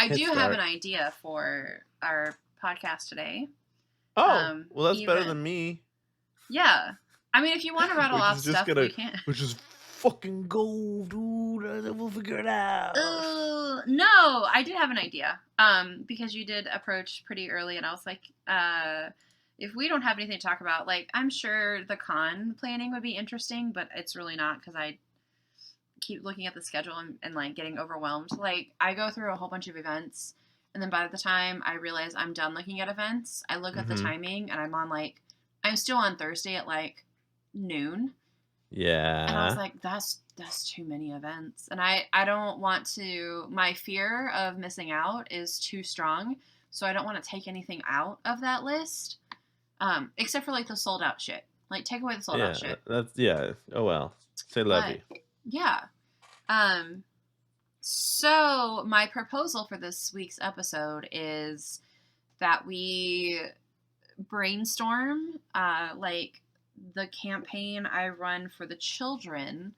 I Hit do have start. an idea for our podcast today. Oh, well, that's better Even than me. yeah. I mean, if you want to rattle Which off is just stuff, we can. which is fucking gold, dude. We'll figure it out. No, I did have an idea. Because you did approach pretty early, and I was like, if we don't have anything to talk about, like, I'm sure the con planning would be interesting, but it's really not because I keep looking at the schedule and like getting overwhelmed. Like, I go through a whole bunch of events, and then by the time I realize I'm done looking at events, I look at the timing, and I'm still on Thursday at like noon. Yeah. And I was like, that's too many events. And I don't want to, my fear of missing out is too strong. So I don't want to take anything out of that list. Except for like the sold out shit. Like, take away the sold out shit. Oh well. Say levy. But yeah. So my proposal for this week's episode is that we brainstorm like the campaign I run for the children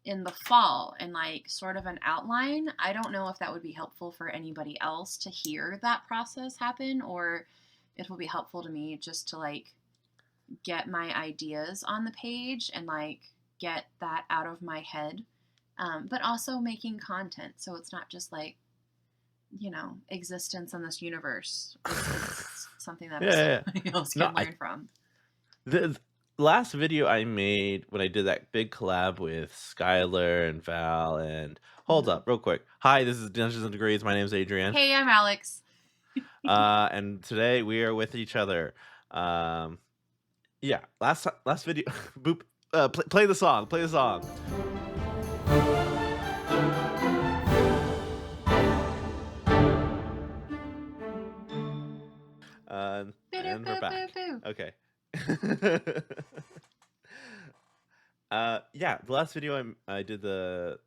in the fall and like sort of an outline. I don't know if that would be helpful for anybody else to hear that process happen, or it will be helpful to me just to like get my ideas on the page and like get that out of my head. But also making content, so it's not just like, existence in this universe. It's something that somebody else can learn from. The last video I made when I did that big collab with Skylar and Val and hold up real quick. Hi, this is Dungeons and Degrees. My name is Adrian. Hey, I'm Alex. And today we are with each other. Yeah, last video. Boop. Play the song. Play the song. And we're back. Okay. Yeah, the last video I did the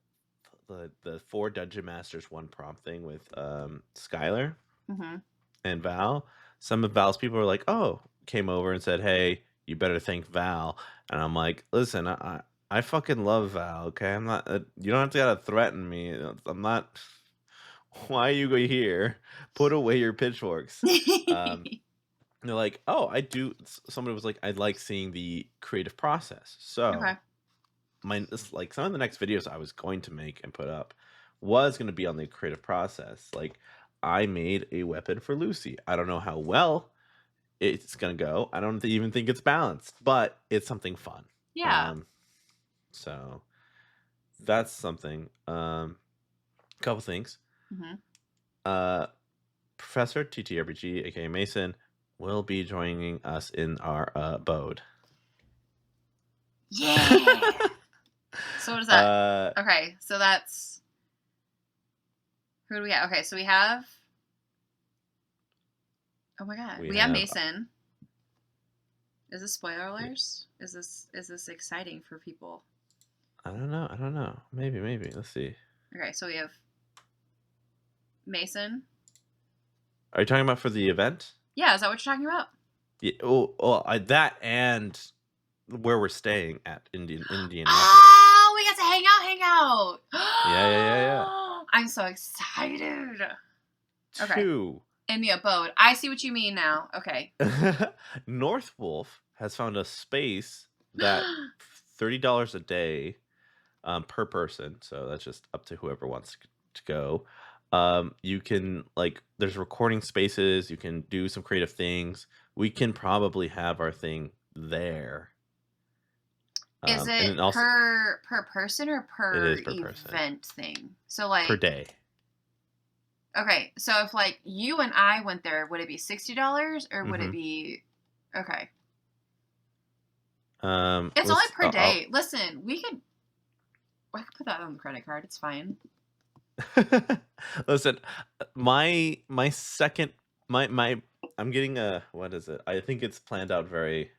4 Dungeon Masters 1 prompt thing with Skylar and Val. Some of Val's people were like, "Oh," came over and said, "Hey, you better thank Val." And I'm like, "Listen, I fucking love Val. Okay, I'm not. You don't have to gotta threaten me. I'm not. Why are you here? Put away your pitchforks." They're like, "Oh, I do." Somebody was like, "I like seeing the creative process." So, Okay. like some of the next videos I was going to make and put up was going to be on the creative process. Like, I made a weapon for Lucy. I don't know how well it's going to go. I don't even think it's balanced, but it's something fun. Yeah. So that's something. Couple things. Professor TTRPG, aka Mason, will be joining us in our abode. Yeah. So what is that? Okay, so that's who do we have? Okay, so we have. Oh my god, we have Mason. Is this spoiler alerts? Is this exciting for people? I don't know. Maybe. Let's see. Okay, so we have Mason. Are you talking about for the event? Yeah, is that what you're talking about? Yeah. That and where we're staying at Indianapolis. Oh, we got to hang out. Yeah. I'm so excited. Okay. 2. In the abode. I see what you mean now. Okay. North Wolf has found a space that $30 a day per person. So that's just up to whoever wants to go. You can, like, there's recording spaces. You can do some creative things. We can probably have our thing there. Is it also, per person or per event thing? So like per day. Okay, so if like you and I went there, would it be $60 or would it be okay? It's only per day. Listen, I could put that on the credit card. It's fine. Listen, my second I'm getting a, what is it? I think it's planned out very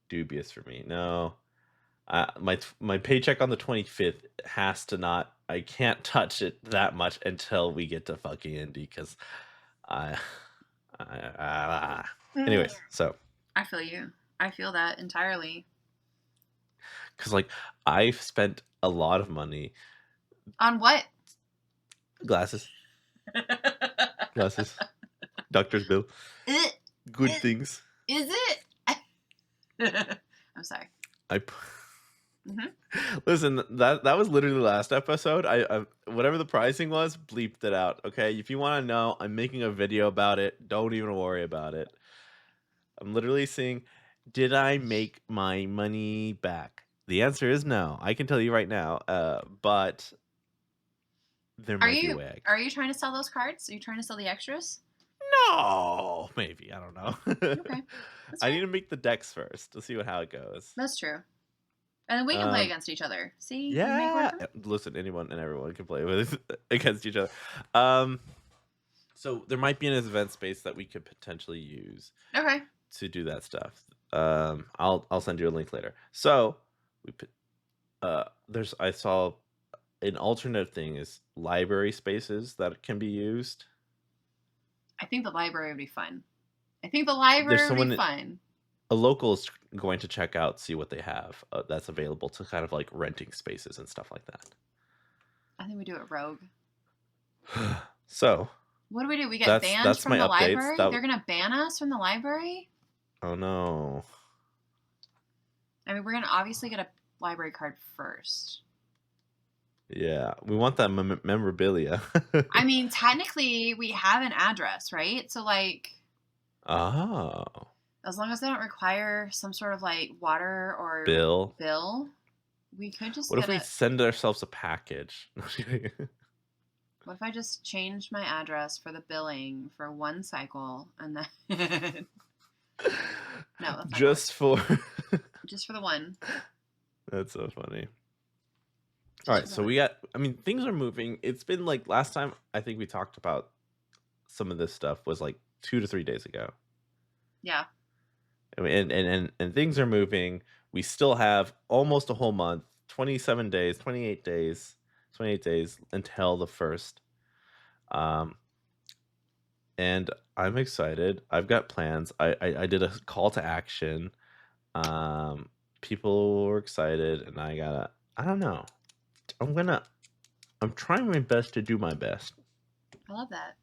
dubious for me. No. My paycheck on the 25th has to not. I can't touch it that much until we get to fucking Indy, because anyways, so I feel you. I feel that entirely. Because like I've spent a lot of money on what? Glasses. Glasses. Doctor's bill. Good Is things. it? I'm sorry. Listen, that was literally the last episode. I whatever the pricing was, bleeped it out. Okay, if you want to know, I'm making a video about it. Don't even worry about it. I'm literally saying, did I make my money back? The answer is no. I can tell you right now. But there might be a way. Are you trying to sell those cards? Are you trying to sell the extras? No, maybe, I don't know. Okay, that's I fair. need to make the decks first to see how it goes. That's true. And then we can play against each other. See, we make one. Yeah, listen, anyone and everyone can play with against each other. So there might be an event space that we could potentially use. Okay. To do that stuff. I'll send you a link later. So we put I saw an alternate thing is library spaces that can be used. I think the library would be fun. Would be fun. A local is going to check out, see what they have that's available to kind of like renting spaces and stuff like that. I think we do it rogue. So what do? We get banned from the library? They're gonna ban us from the library? Oh no. I mean, we're gonna obviously get a library card first. Yeah, we want that memorabilia. I mean, technically, we have an address, right? So, like, as long as they don't require some sort of like water or bill, we could just. What if we send ourselves a package? What if I just changed my address for the billing for one cycle and then? No, that's not just for the one. That's so funny. All right, so we got. I mean, things are moving. It's been like last time. I think we talked about some of this stuff was like 2 to 3 days ago. Yeah. I mean, and things are moving. We still have almost a whole month, 27 days, 28 days, 28 days until the first. And I'm excited. I've got plans. I did a call to action. People were excited, and I don't know. I'm trying my best to do my best. I love that.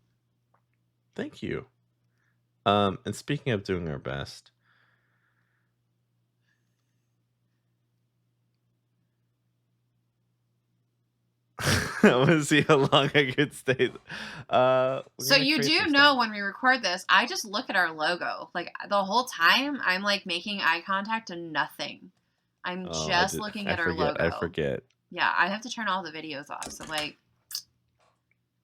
Thank you. And speaking of doing our best, I want to see how long I could stay. So you do know when we record this, I just look at our logo. Like the whole time, I'm like making eye contact to nothing. I'm just looking at our logo. I forget. Yeah, I have to turn all the videos off. So like,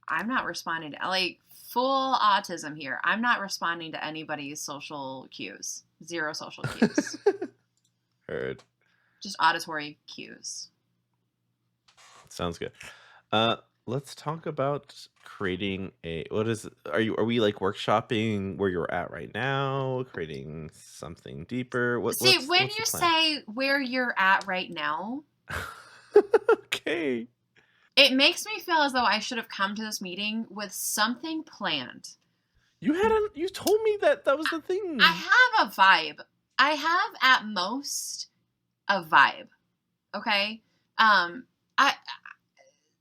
I'm not responding to like full autism here. I'm not responding to anybody's social cues. Zero social cues. Heard. Just auditory cues. Sounds good. Let's talk about creating are we like workshopping where you're at right now, creating something deeper? When you say where you're at right now, okay. It makes me feel as though I should have come to this meeting with something planned. You told me that was the thing. I have a vibe. I have at most a vibe. Okay?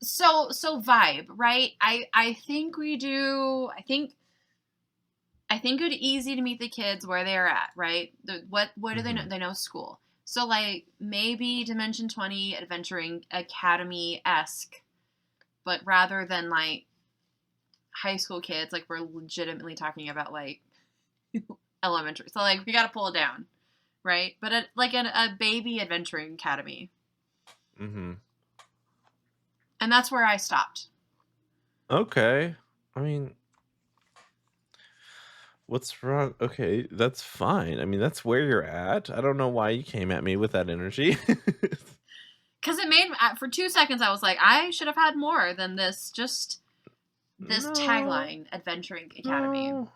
So vibe, right? I think we do. I think it's easy to meet the kids where they're at, right? What do they know? They know school. So like maybe Dimension 20 Adventuring Academy-esque, but rather than like high school kids, like we're legitimately talking about like elementary. So like we got to pull it down, right? But a baby adventuring academy. Mm-hmm. And that's where I stopped. Okay. I mean, what's wrong? Okay, that's fine. I mean, that's where you're at. I don't know why you came at me with that energy. Because it made, for 2 seconds, I was like, I should have had more than this, tagline, Adventuring Academy. No.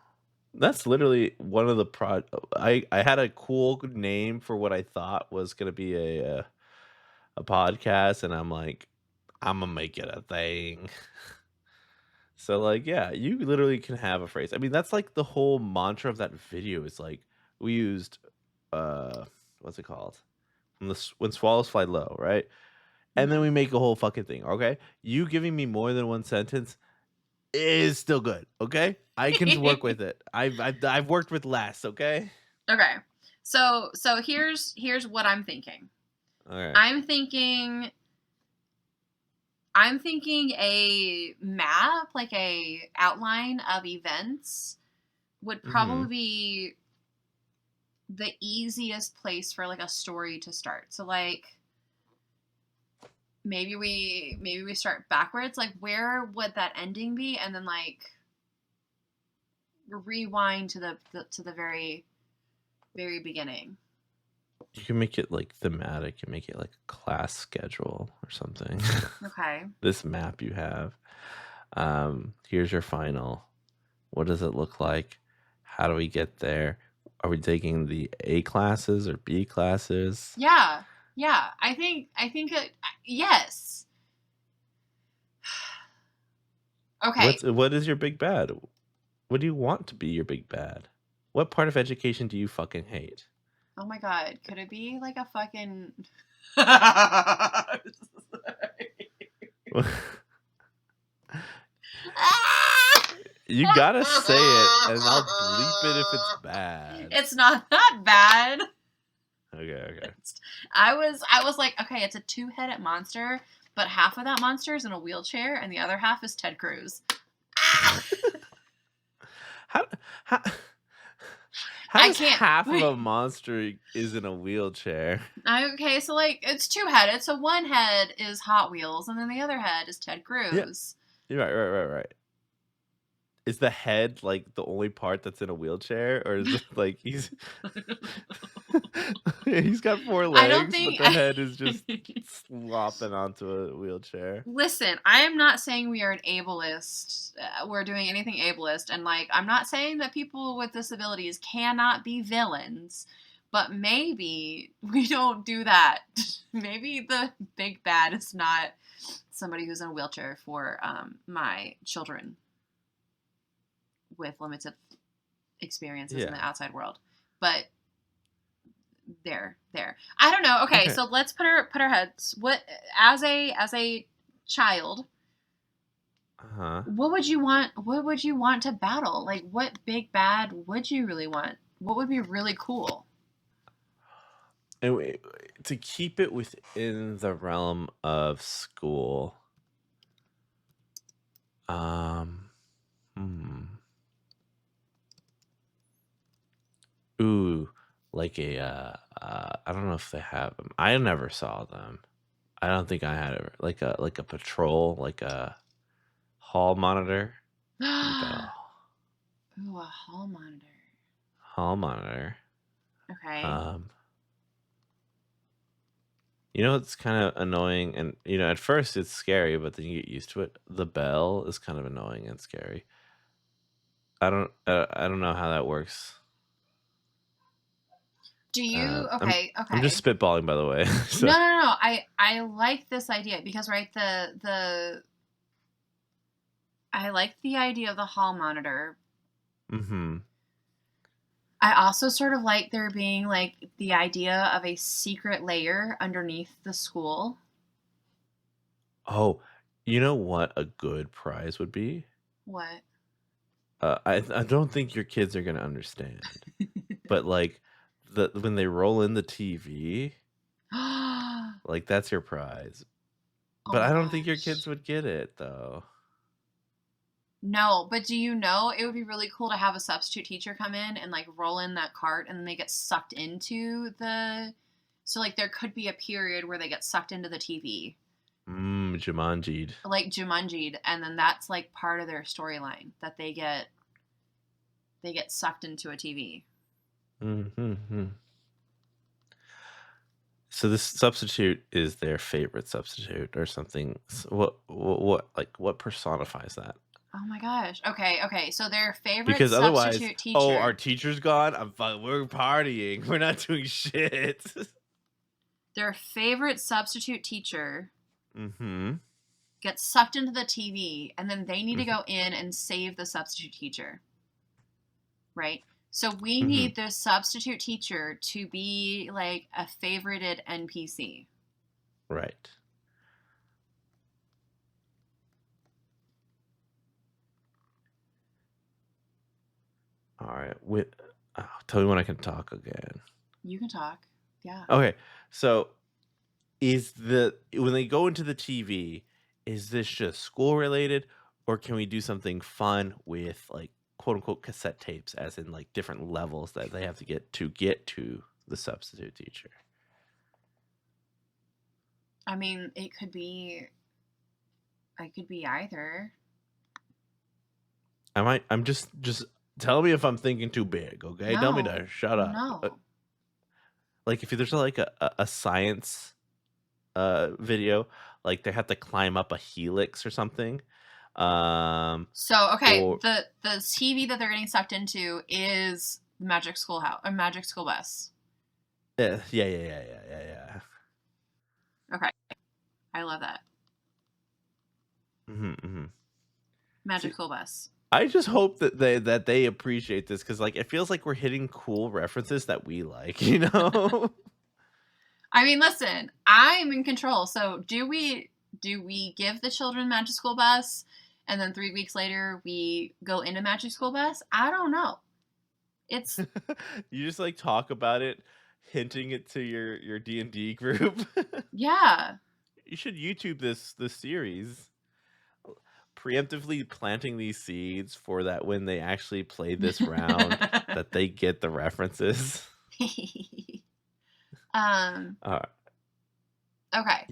That's literally one of the I had a cool name for what I thought was going to be a podcast, and I'm like, I'm going to make it a thing. So like, yeah, you literally can have a phrase. I mean, that's like the whole mantra of that video is like, we used, what's it called? When swallows fly low, right? And then we make a whole fucking thing, okay? You giving me more than one sentence is still good. Okay, I can work with it. I've worked with less. Okay. Okay. So here's what I'm thinking. All right. I'm thinking a map, like a outline of events, would probably be the easiest place for like a story to start. So like maybe we start backwards. Like where would that ending be, and then like rewind to the very beginning. You can make it like thematic and make it like a class schedule or something. Okay. This map you have. Here's your final. What does it look like? How do we get there? Are we taking the A classes or B classes? Yeah. I think yes. Okay. What is your big bad? What do you want to be your big bad? What part of education do you fucking hate? Oh my god, could it be like a fucking You gotta say it, and I'll bleep it if it's bad. It's not that bad. Okay. I was like, okay, it's a 2-headed monster, but half of that monster is in a wheelchair, and the other half is Ted Cruz. How does half of a monster is in a wheelchair? Okay, so like it's 2-headed. So one head is Hot Wheels, and then the other head is Ted Cruz. Yeah. Right. Is the head like the only part that's in a wheelchair, or is it like he's got 4 legs, I don't think but the head is just slopping onto a wheelchair? Listen, I am not saying we are an ableist. We're doing anything ableist, and like I'm not saying that people with disabilities cannot be villains, but maybe we don't do that. Maybe the big bad is not somebody who's in a wheelchair for my children with limited experiences in the outside world. But there. I don't know. Okay, so let's put our heads. What as a child, what would you want? What would you want to battle? Like, what big bad would you really want? What would be really cool? And to keep it within the realm of school, ooh, like a I don't know if they have them. I never saw them. I don't think I had it. Like a patrol, like a hall monitor. Ooh, a hall monitor. Hall monitor. Okay. You know, it's kind of annoying, and you know, at first it's scary, but then you get used to it. The bell is kind of annoying and scary. I don't know how that works. Do you? Okay. I'm just spitballing, by the way. So. No. I like this idea because right I like the idea of the hall monitor. Mm-hmm. I also sort of like there being like the idea of a secret layer underneath the school. Oh, you know what a good prize would be? What? I don't think your kids are gonna understand, but like when they roll in the TV, like that's your prize. But I don't think your kids would get it though. No, but do you know it would be really cool to have a substitute teacher come in and like roll in that cart and then they get sucked into so like there could be a period where they get sucked into the TV. Jumanji'd. Like Jumanji'd, and then that's like part of their storyline that they get sucked into a TV. Mm-hmm. So this substitute is their favorite substitute or something. What personifies that? Oh my gosh. Okay. So their favorite because substitute teacher. Oh, our teacher's gone. We're partying. We're not doing shit. Their favorite substitute teacher Mm-hmm. gets sucked into the TV, and then they need to go in and save the substitute teacher. Right? So we need the substitute teacher to be like a favorited NPC. Right. All right. Tell me when I can talk again. You can talk. Yeah. Okay. So when they go into the TV, is this just school related, or can we do something fun with like quote unquote cassette tapes, as in like different levels that they have to get to the substitute teacher? I mean, it could be either. I'm just tell me if I'm thinking too big, okay? Tell me No. to shut up. No. Like if there's like a science video, like they have to climb up a helix or something. So, okay, Or the TV that they're getting sucked into is Magic Schoolhouse or Magic School Bus. yeah. Okay. I love that. Magic School Bus. I just hope that they appreciate this, because like it feels like we're hitting cool references that we like, you know? I mean, listen, I'm in control. So do we give the children Magic School Bus and then 3 weeks later we go into Magic School Bus? I don't know. It's You just like talk about it, hinting it to your D&D group. yeah. You should YouTube this series, preemptively planting these seeds for that when they actually play this round that they get the references. Okay.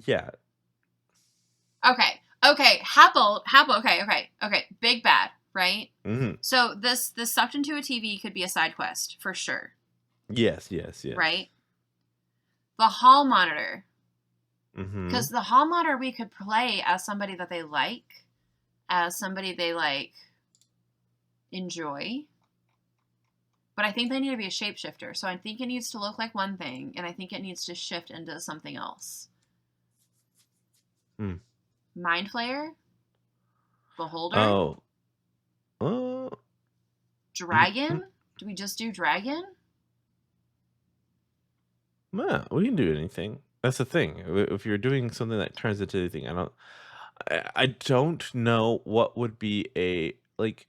Yeah. Okay. Happle. Okay. Big bad, right? Mm-hmm. So this sucked into a TV could be a side quest for sure. Yes. Right? The hall monitor. Mm-hmm. Because the hall monitor we could play as somebody that they like, as somebody they like enjoy. But I think they need to be a shapeshifter. So I think it needs to look like one thing, and I think it needs to shift into something else. Mind Flayer? Beholder? Dragon? Do we just do dragon? Yeah, we can do anything. That's the thing. If you're doing something that turns into anything, I don't know what would be a like.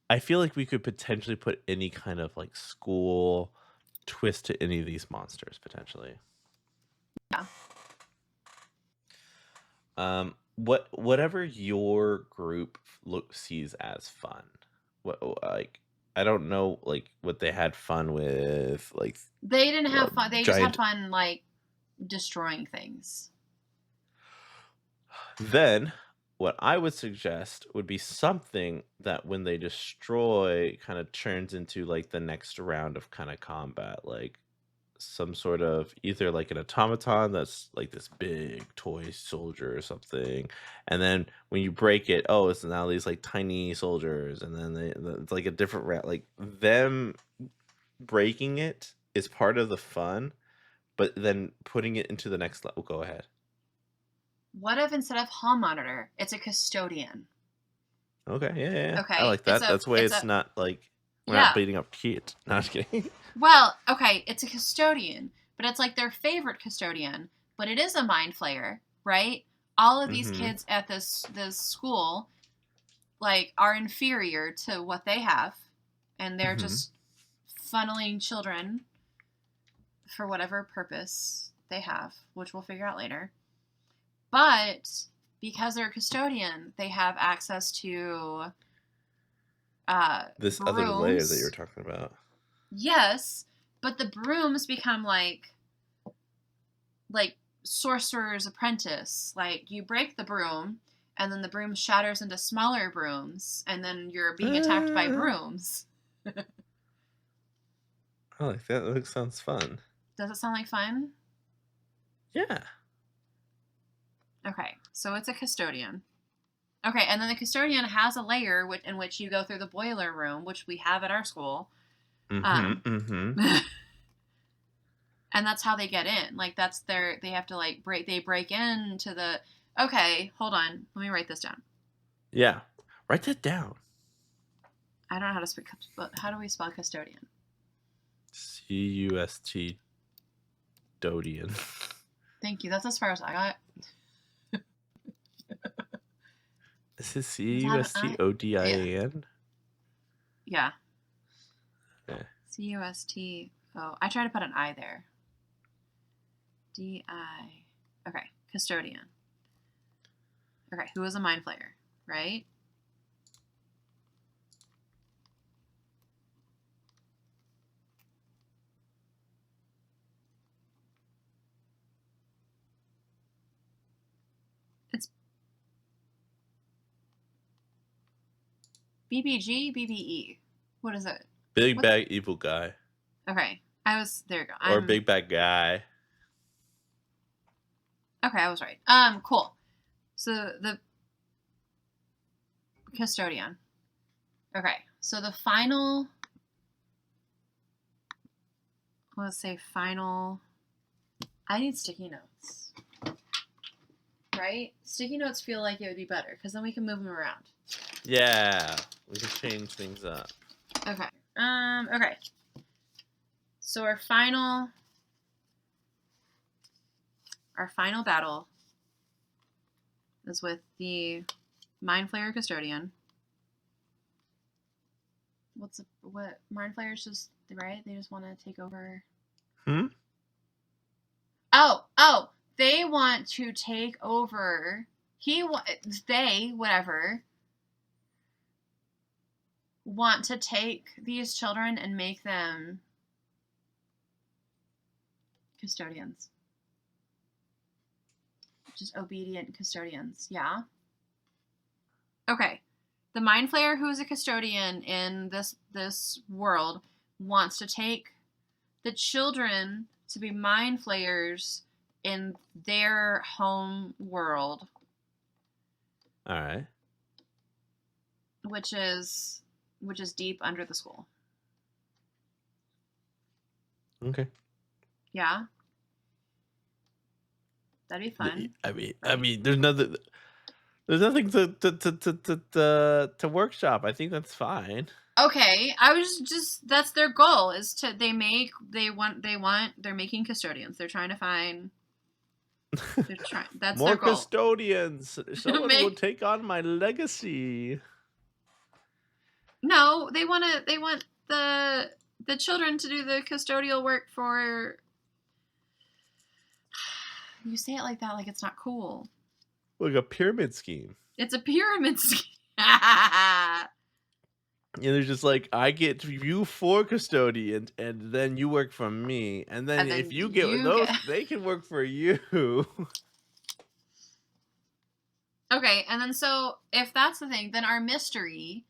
I feel like we could potentially put any kind of like school twist to any of these monsters potentially. Yeah. Whatever your group sees as fun. What like I don't know like what they had fun with, like they didn't have fun. They just had fun like destroying things. Then what I would suggest would be something that when they destroy kind of turns into like the next round of kind of combat, like some sort of either like an automaton that's like this big toy soldier or something, and then when you break it, oh, it's now these like tiny soldiers, and then it's like a different round. Like them breaking it is part of the fun, but then putting it into the next level. Go ahead. What if instead of hall monitor, it's a custodian? Okay, yeah. Okay, I like that. That's why it's not like we're not beating up kids. No, I'm just kidding. Well, okay, it's a custodian, but it's like their favorite custodian, but it is a mind flayer, right? All of these kids at this school like are inferior to what they have, and they're just funneling children for whatever purpose they have, which we'll figure out later. But because they're a custodian, they have access to this brooms. Other layer that you're talking about. Yes, but the brooms become like Sorcerer's Apprentice. Like you break the broom, and then the broom shatters into smaller brooms, and then you're being attacked by brooms. I like that. That sounds fun. Does it sound like fun? Yeah. Okay, so it's a custodian. Okay, and then the custodian has a layer in which you go through the boiler room, which we have at our school. And that's how they get in. Like that's they have to like break into the. Okay, hold on. Let me write this down. Yeah, write that down. I don't know how to speak. How do we spell custodian? C-U-S-T Dodian. Thank you. That's as far as I got. This is C-U-S-T-O-D-I-A-N? Yeah. Yeah. C-U-S-T-O. I try to put an I there. D-I. Okay, custodian. Okay, who is a mind flayer, right? It's BBG, BBE. What is it? Big bad evil guy. Okay, there you go. Or big bad guy. Okay, I was right. Cool. So the custodian. Okay, so the final, let's say final, I need sticky notes. Right? Sticky notes feel like it would be better because then we can move them around. Yeah, we can change things up. Okay. Okay. So our final battle is with the Mind Flayer Custodian. What Mind Flayers just, right? They just want to take over. Oh, they want to take over. Whatever, want to take these children and make them custodians. Just obedient custodians, yeah? Okay. The Mind Flayer, who is a custodian in this world, wants to take the children to be Mind Flayers in their home world. All right. Which is deep under the school. Okay. Yeah. That'd be fun. I mean, there's nothing to workshop. I think that's fine. Okay, I was just that's their goal is to they're making custodians. They're trying to find. That's more their goal. Custodians. Someone will take on my legacy. No, they want the children to do the custodial work for. You say it like that, like it's not cool. Like a pyramid scheme. It's a pyramid scheme. Yeah, they're just like, I get you 4 custodians, and then you work for me, and then if you get those, they can work for you. Okay, and then so if that's the thing, then our mystery,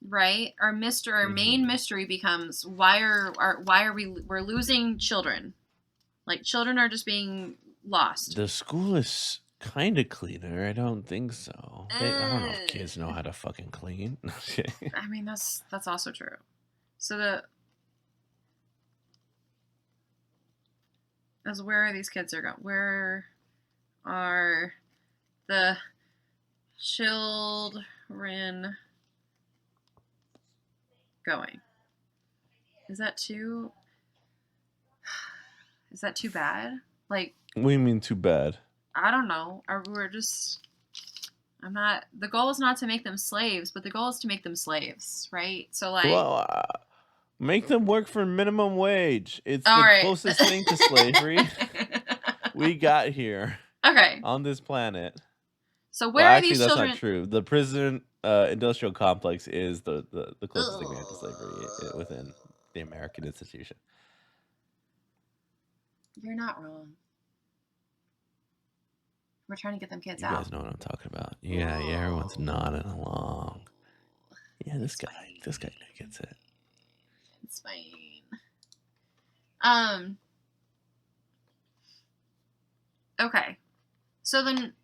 right? Our main mystery becomes we're losing children. Like children are just being lost. The school is kind of cleaner. I don't think so. I don't know if kids know how to fucking clean. I mean, that's also true. So where are these kids are going? Where are the children going? Is that too bad? Like, what do you mean too bad? I don't know. The goal is not to make them slaves, but the goal is to make them slaves, right? So like, well, make them work for minimum wage. It's the closest thing to slavery we got here. Okay. On this planet. So where are actually, these that's children? Not true. The prison industrial complex is the closest thing we have to slavery within the American institution. You're not wrong. We're trying to get them kids out. You guys know what I'm talking about. Yeah, everyone's nodding along. Yeah, this guy gets it. It's fine. Okay. So then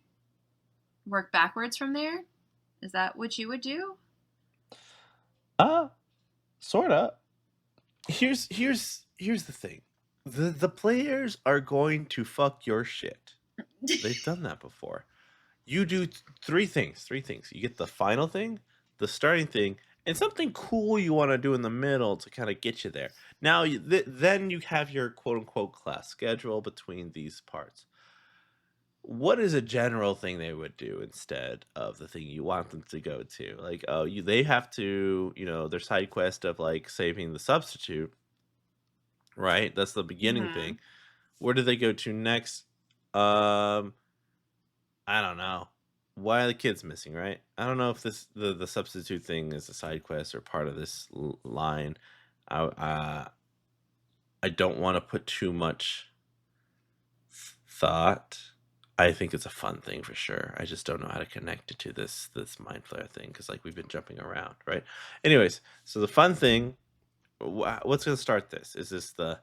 work backwards from there? Is that what you would do? Sorta. Here's the thing. The players are going to fuck your shit. They've done that before. You do 3 things. You get the final thing, the starting thing, and something cool you want to do in the middle to kind of get you there. Now, then you have your quote-unquote class schedule between these parts. what is a general thing they would do instead of the thing you want them to go to? Like, oh, they have to, their side quest of like saving the substitute, right? That's the beginning Hmm. thing. Where do they go to next? Um, I don't know. Why are the kids missing, right? I don't know if the substitute thing is a side quest or part of this line. I don't want to put too much thought. I think it's a fun thing for sure. I just don't know how to connect it to this mind flare thing because like we've been jumping around, right? Anyways, so the fun thing, what's going to start this? Is this the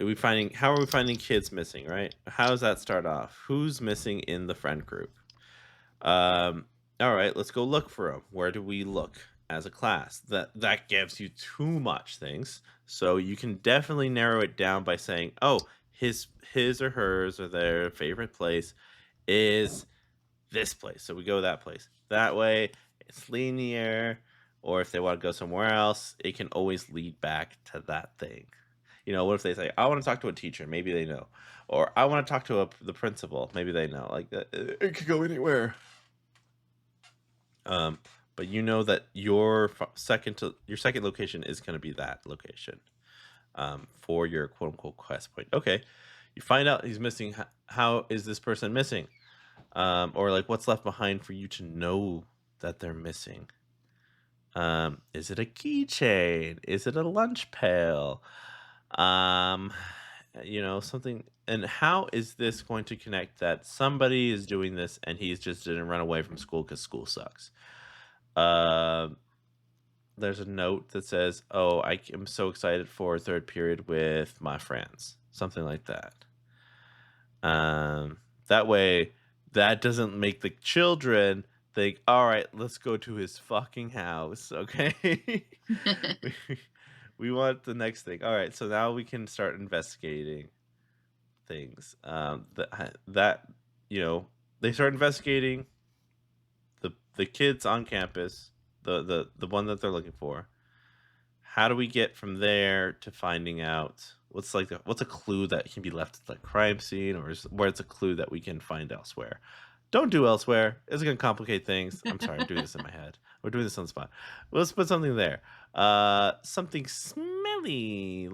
are we finding how are we finding kids missing, right? How does that start off? Who's missing in the friend group? Um, all right, let's go look for them. Where do we look as a class? That gives you too much things. So you can definitely narrow it down by saying, "Oh, his or hers or their favorite place is this place." So we go that place. That way, it's linear. Or if they want to go somewhere else, it can always lead back to that thing. What if they say, "I want to talk to a teacher"? Maybe they know. Or "I want to talk to the principal." Maybe they know. Like it could go anywhere. Um, but you know that your second location is going to be that location for your quote unquote quest point. Okay, you find out he's missing. How is this person missing? Or like what's left behind for you to know that they're missing? Is it a keychain? Is it a lunch pail? Um, something. And how is this going to connect that somebody is doing this and he's just didn't run away from school because school sucks? Um, there's a note that says, "Oh, I am so excited for third period with my friends." Something like that. Um, that way, that doesn't make the children think, "All right, let's go to his fucking house." Okay, we, we want the next thing. All right, so now we can start investigating things. That they start investigating the kids on campus, the one that they're looking for. How do we get from there to finding out what's a clue that can be left at the crime scene, or where it's a clue that we can find elsewhere? Don't do elsewhere. It's gonna complicate things. I'm sorry, I'm doing this in my head. We're doing this on the spot. Let's put something there. Something smelly,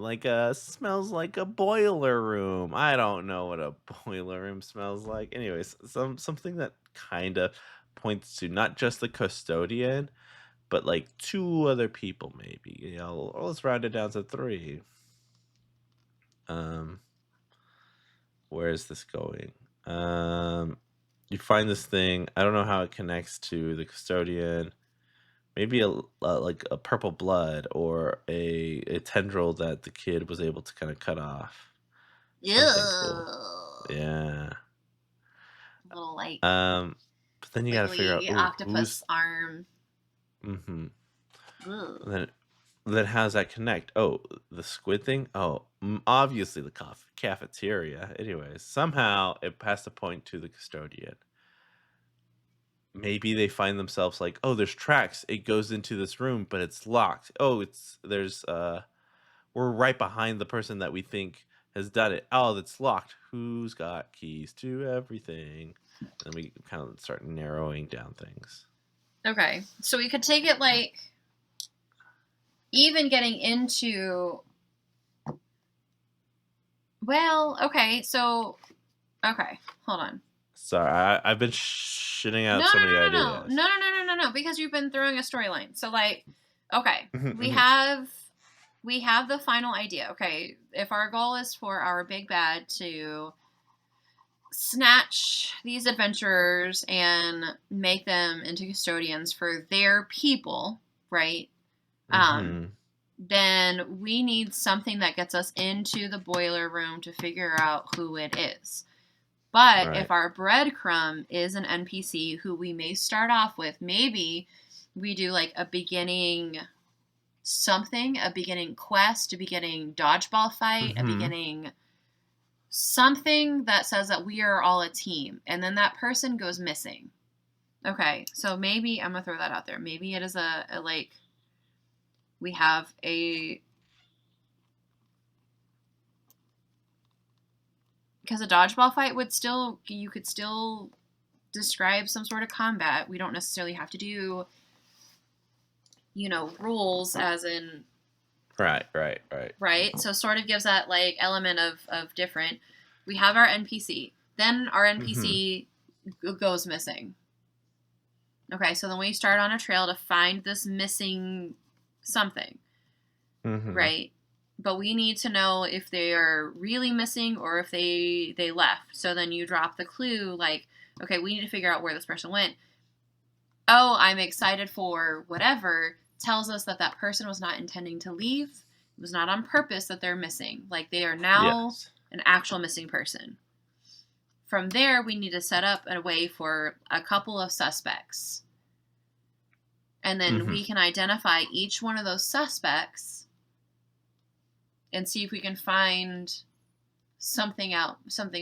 smells like a boiler room. I don't know what a boiler room smells like. Anyways, something that kind of points to not just the custodian, but like two other people maybe, or let's round it down to three. um where is this going? You find this thing. I don't know how it connects to the custodian. Maybe like a purple blood or a tendril that the kid was able to kind of cut off. Something cool. Ew. Yeah. Little um but then you got to figure out, wiggly ooh, who's octopus arm. mhm. Ugh. Then how does that connect? Oh, the squid thing? Oh, obviously the cafeteria. Anyways, somehow it passed a point to the custodian. Maybe they find themselves like, oh, there's tracks. It goes into this room, but it's locked. Oh, we're right behind the person that we think has done it. Oh, that's locked. Who's got keys to everything? And then we kind of start narrowing down things. Okay, so we could take it like even getting into. Well, okay, so okay, hold on. Sorry, I've been shitting No, out no, so many no, no, no, ideas. no, no, no, no, no, because you've been throwing a storyline. So like, okay, Mhm, we mhm. have we have the final idea. Okay, if our goal is for our big bad to snatch these adventurers and make them into custodians for their people, right? Um, Mhm. then we need something that gets us into the boiler room to figure out who it is. But if Right. our breadcrumb is an NPC who we may start off with, maybe we do like a beginning something, a beginning quest, a beginning dodgeball fight, a Mhm. beginning something that says that we are all a team, and then that person goes missing. Okay, so maybe I'm gonna throw that out there. Maybe it is a like we have a because a dodgeball fight you could still describe some sort of combat. We don't necessarily have to do, rules as in. Right. So sort of gives that like element of different. We have our NPC. Then our NPC goes missing. Okay, so then we start on a trail to find this missing something. Right? But we need to know if they are really missing or if they left. So then you drop the clue like, okay, we need to figure out where this person went. Oh, I'm excited for whatever tells us that that person was not intending to leave. It was not on purpose that they're missing. Like they are now an actual missing person. From there, we need to set up a way for a couple of suspects. And then we can identify each one of those suspects and see if we can find something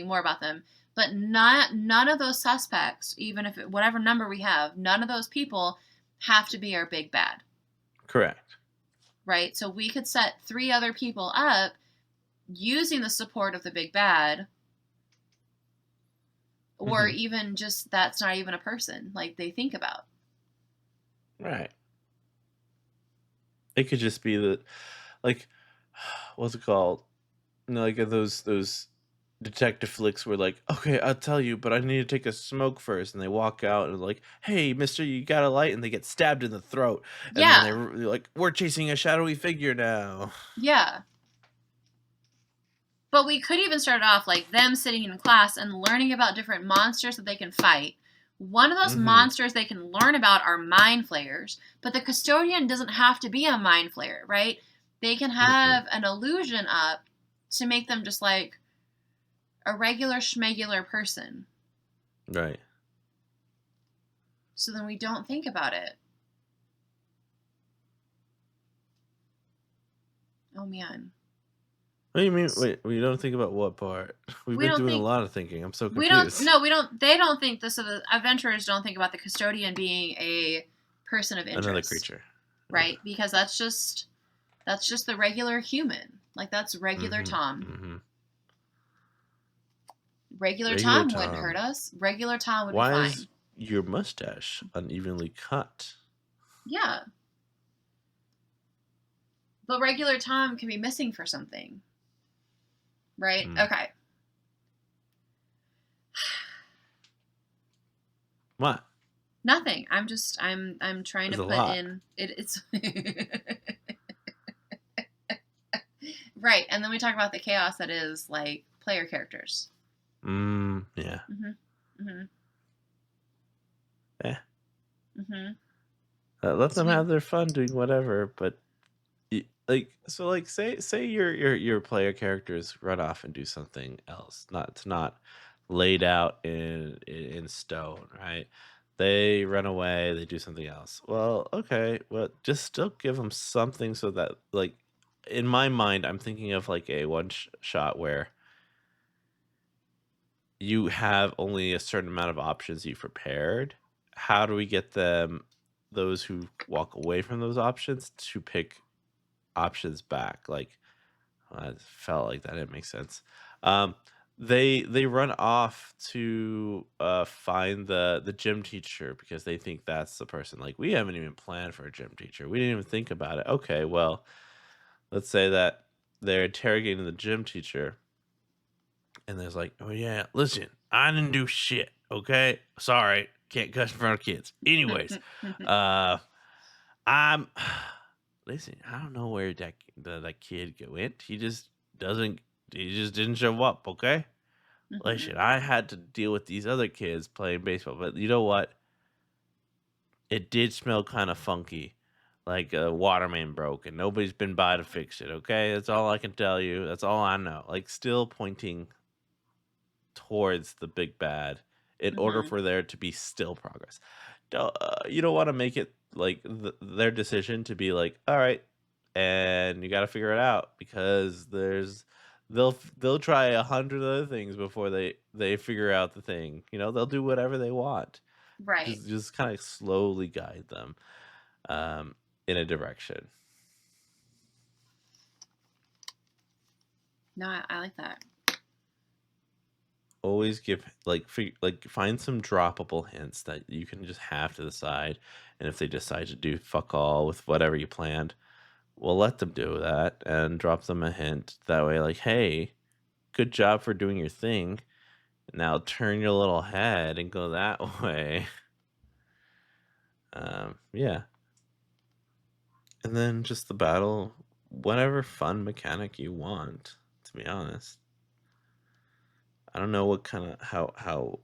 more about them. But none of those suspects, even if whatever number we have, none of those people have to be our big bad. Correct. Right? So we could set 3 other people up using the support of the big bad, or even just that's not even a person like they think about. Right. It could just be that, like, what's it called? Like those detective flicks where like, okay, I'll tell you, but I need to take a smoke first, and they walk out and like, hey, mister, you got a light, and they get stabbed in the throat, and then they're like, we're chasing a shadowy figure now. Yeah. But we could even start off like them sitting in class and learning about different monsters that they can fight. One of those monsters they can learn about are mind flayers, but the custodian doesn't have to be a mind flayer, right? They can have an illusion up to make them just like a regular schmegular person. Right. So then we don't think about it. Oh, man. What do you mean? Wait, we don't think about what part? We've been doing a lot of thinking. I'm so confused. They don't think this. So the adventurers don't think about the custodian being a person of interest. Another creature. Right? Because that's just the regular human. Like that's regular Tom. Regular Tom wouldn't hurt us. Regular Tom would be fine. Why is your mustache unevenly cut? Yeah. But regular Tom can be missing for something. Right? Okay. What? Nothing. I'm trying to put in it's right. And then we talk about the chaos that is like player characters. Yeah. Yeah. Let them have their fun doing whatever, but say your player characters run off and do something else. It's not laid out in stone, right? They run away, they do something else. Well, okay, well, just still give them something so that, like, in my mind, I'm thinking of like a shot where you have only a certain amount of options you've prepared. How do we get those who walk away from those options to pick options back? Like, I felt like that didn't make sense. They run off to find the gym teacher because they think that's the person. Like, we haven't even planned for a gym teacher. We didn't even think about it. Okay, well, let's say that they're interrogating the gym teacher, and there's like, oh yeah, listen, I didn't do shit. Okay, sorry, can't cuss in front of kids. Anyways, I'm listen. I don't know where that kid went. He just didn't show up. Okay, listen, I had to deal with these other kids playing baseball, but you know what? It did smell kind of funky, like a water main broke, and nobody's been by to fix it. Okay, that's all I can tell you. That's all I know. Like, still pointing towards the big bad in order for there to be still progress. You don't want to make it like their decision to be like, all right, and you got to figure it out, because they'll try 100 other things before they figure out the thing. They'll do whatever they want. Right. Just kind of slowly guide them in a direction. No, I like that. always give find some droppable hints that you can just have to the side, and if they decide to do fuck all with whatever you planned, well, let them do that and drop them a hint. That way, like, hey, good job for doing your thing. Now turn your little head and go that way. Yeah. And then just the battle, whatever fun mechanic you want, to be honest. I don't know what kind of how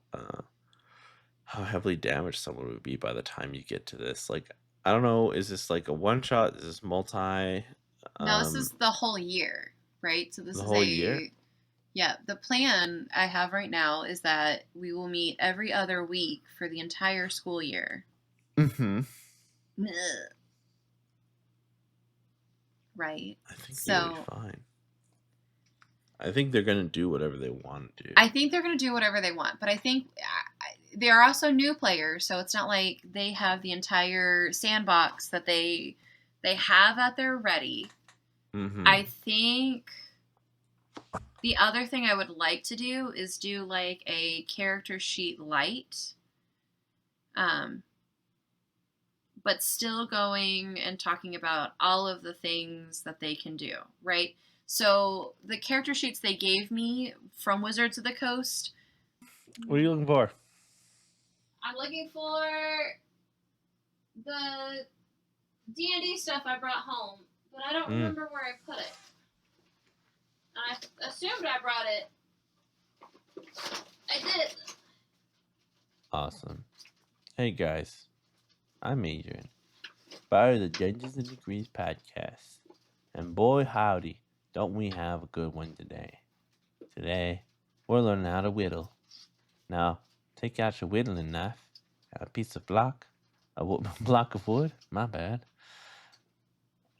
heavily damaged someone would be by the time you get to this. Like, I don't know, is this like a one shot? Is this multi? No, this is the whole year, right? So this The is whole year? Yeah, the plan I have right now is that we will meet every other week for the entire school year. Mm-hmm. Right. I think you'll be fine. I think they're going to do whatever they want to do. I think they're going to do whatever they want, but I think they are also new players, so it's not like they have the entire sandbox that they have at their ready. Mm-hmm. I think the other thing I would like to do is do like a character sheet light, but still going and talking about all of the things that they can do, right? So the character sheets they gave me from Wizards of the Coast. What are you looking for? I'm looking for the D&D stuff I brought home, but I don't remember where I put it. I assumed I brought it. I did. Awesome. Hey guys, I'm Adrian, part of the Dungeons and Degrees podcast. And boy howdy, don't we have a good one today. Today, we're learning how to whittle. Now, take out your whittling knife, a piece of block of wood, my bad.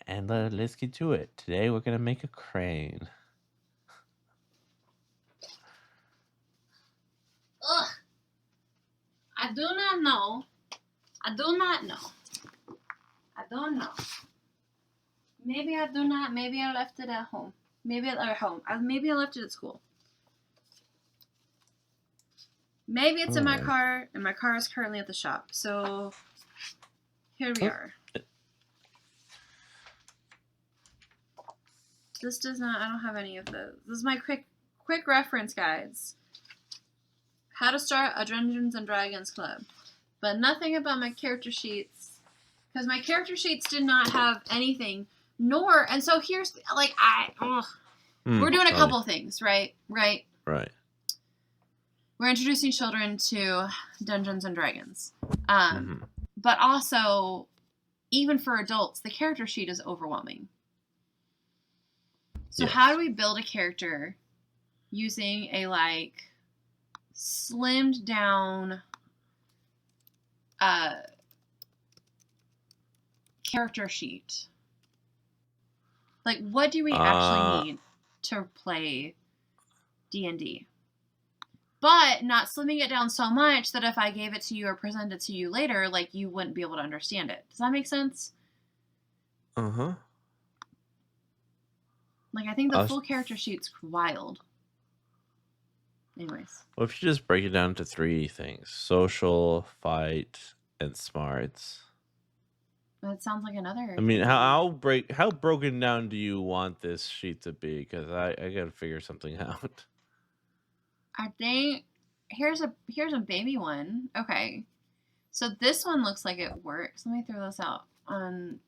And let's get to it. Today we're going to make a crane. Ugh. I do not know. I don't know. Maybe I do not. Maybe I left it at home. Maybe I left it at school. Maybe it's in my car, and my car is currently at the shop. So here we are. This does not. I don't have any of those. This is my quick reference guides. How to start a Dungeons and Dragons club, but nothing about my character sheets, because my character sheets did not have anything. And so here's like we're doing a couple things, right? Right. We're introducing children to Dungeons and Dragons, but also even for adults, the character sheet is overwhelming. So how do we build a character using a slimmed down character sheet? Like, what do we actually need to play D&D? But not slimming it down so much that if I gave it to you or presented it to you later, like, you wouldn't be able to understand it. Does that make sense? Uh-huh. Like, I think the full character sheet's wild. Anyways. Well, if you just break it down to 3 things: social, fight, and smarts. That sounds like another. I mean, how broken down do you want this sheet to be? Because I gotta figure something out. I think here's a baby one. Okay, so this one looks like it works. Let me throw this out on.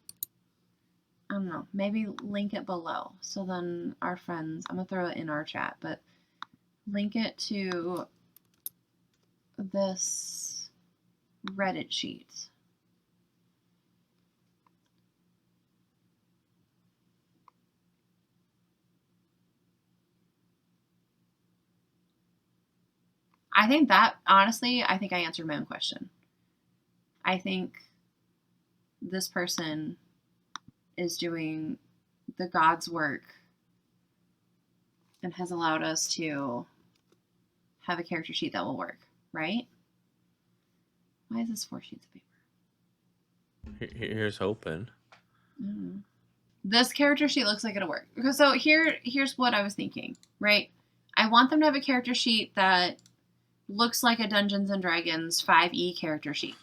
I don't know. Maybe link it below. So then our friends. I'm gonna throw it in our chat, but link it to this Reddit sheet. I think that, honestly, I think I answered my own question. I think this person is doing the God's work and has allowed us to have a character sheet that will work, right? Why is this 4 sheets of paper? Here's hoping. This character sheet looks like it'll work. So here's what I was thinking, right? I I want them to have a character sheet that looks like a Dungeons and Dragons 5e character sheet.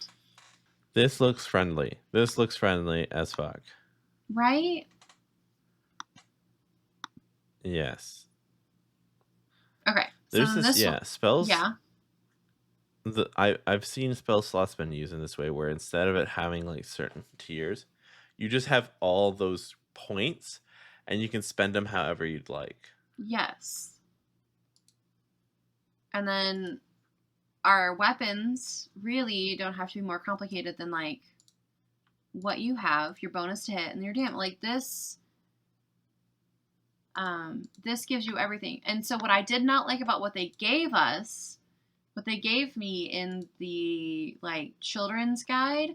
This looks friendly. This looks friendly as fuck. Right? Yes. Okay. There's so this, spells. Yeah. I've seen spell slots been used in this way where instead of it having like certain tiers, you just have all those points and you can spend them however you'd like. Yes. And then our weapons really don't have to be more complicated than like what you have, your bonus to hit, and your damage. Like this gives you everything. And so what I did not like about what they gave us, what they gave me in the like children's guide,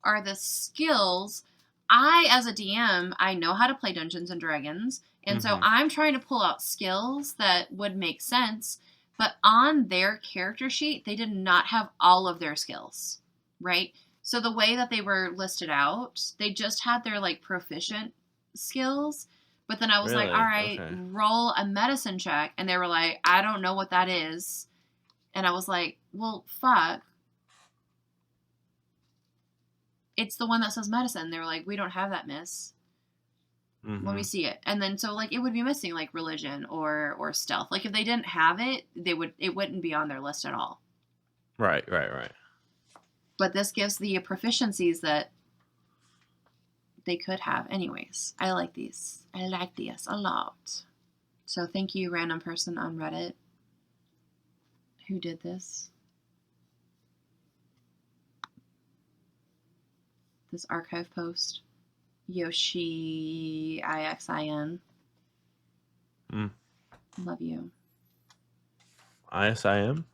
are the skills. I, as a DM, I know how to play Dungeons and Dragons, and so I'm trying to pull out skills that would make sense. But on their character sheet, they did not have all of their skills, right? So the way that they were listed out, they just had their like proficient skills. But then I was like, all right, roll a medicine check. And they were like, I don't know what that is. And I was like, well, fuck. It's the one that says medicine. They were like, we don't have that, miss. When we see it. And then so like it would be missing like religion or stealth. Like if they didn't have it, it wouldn't be on their list at all. Right. But this gives the proficiencies that they could have anyways. I like these. I like these a lot. So thank you, random person on Reddit who did this. This archive post. Yoshi IXIN. Love you. ISIM?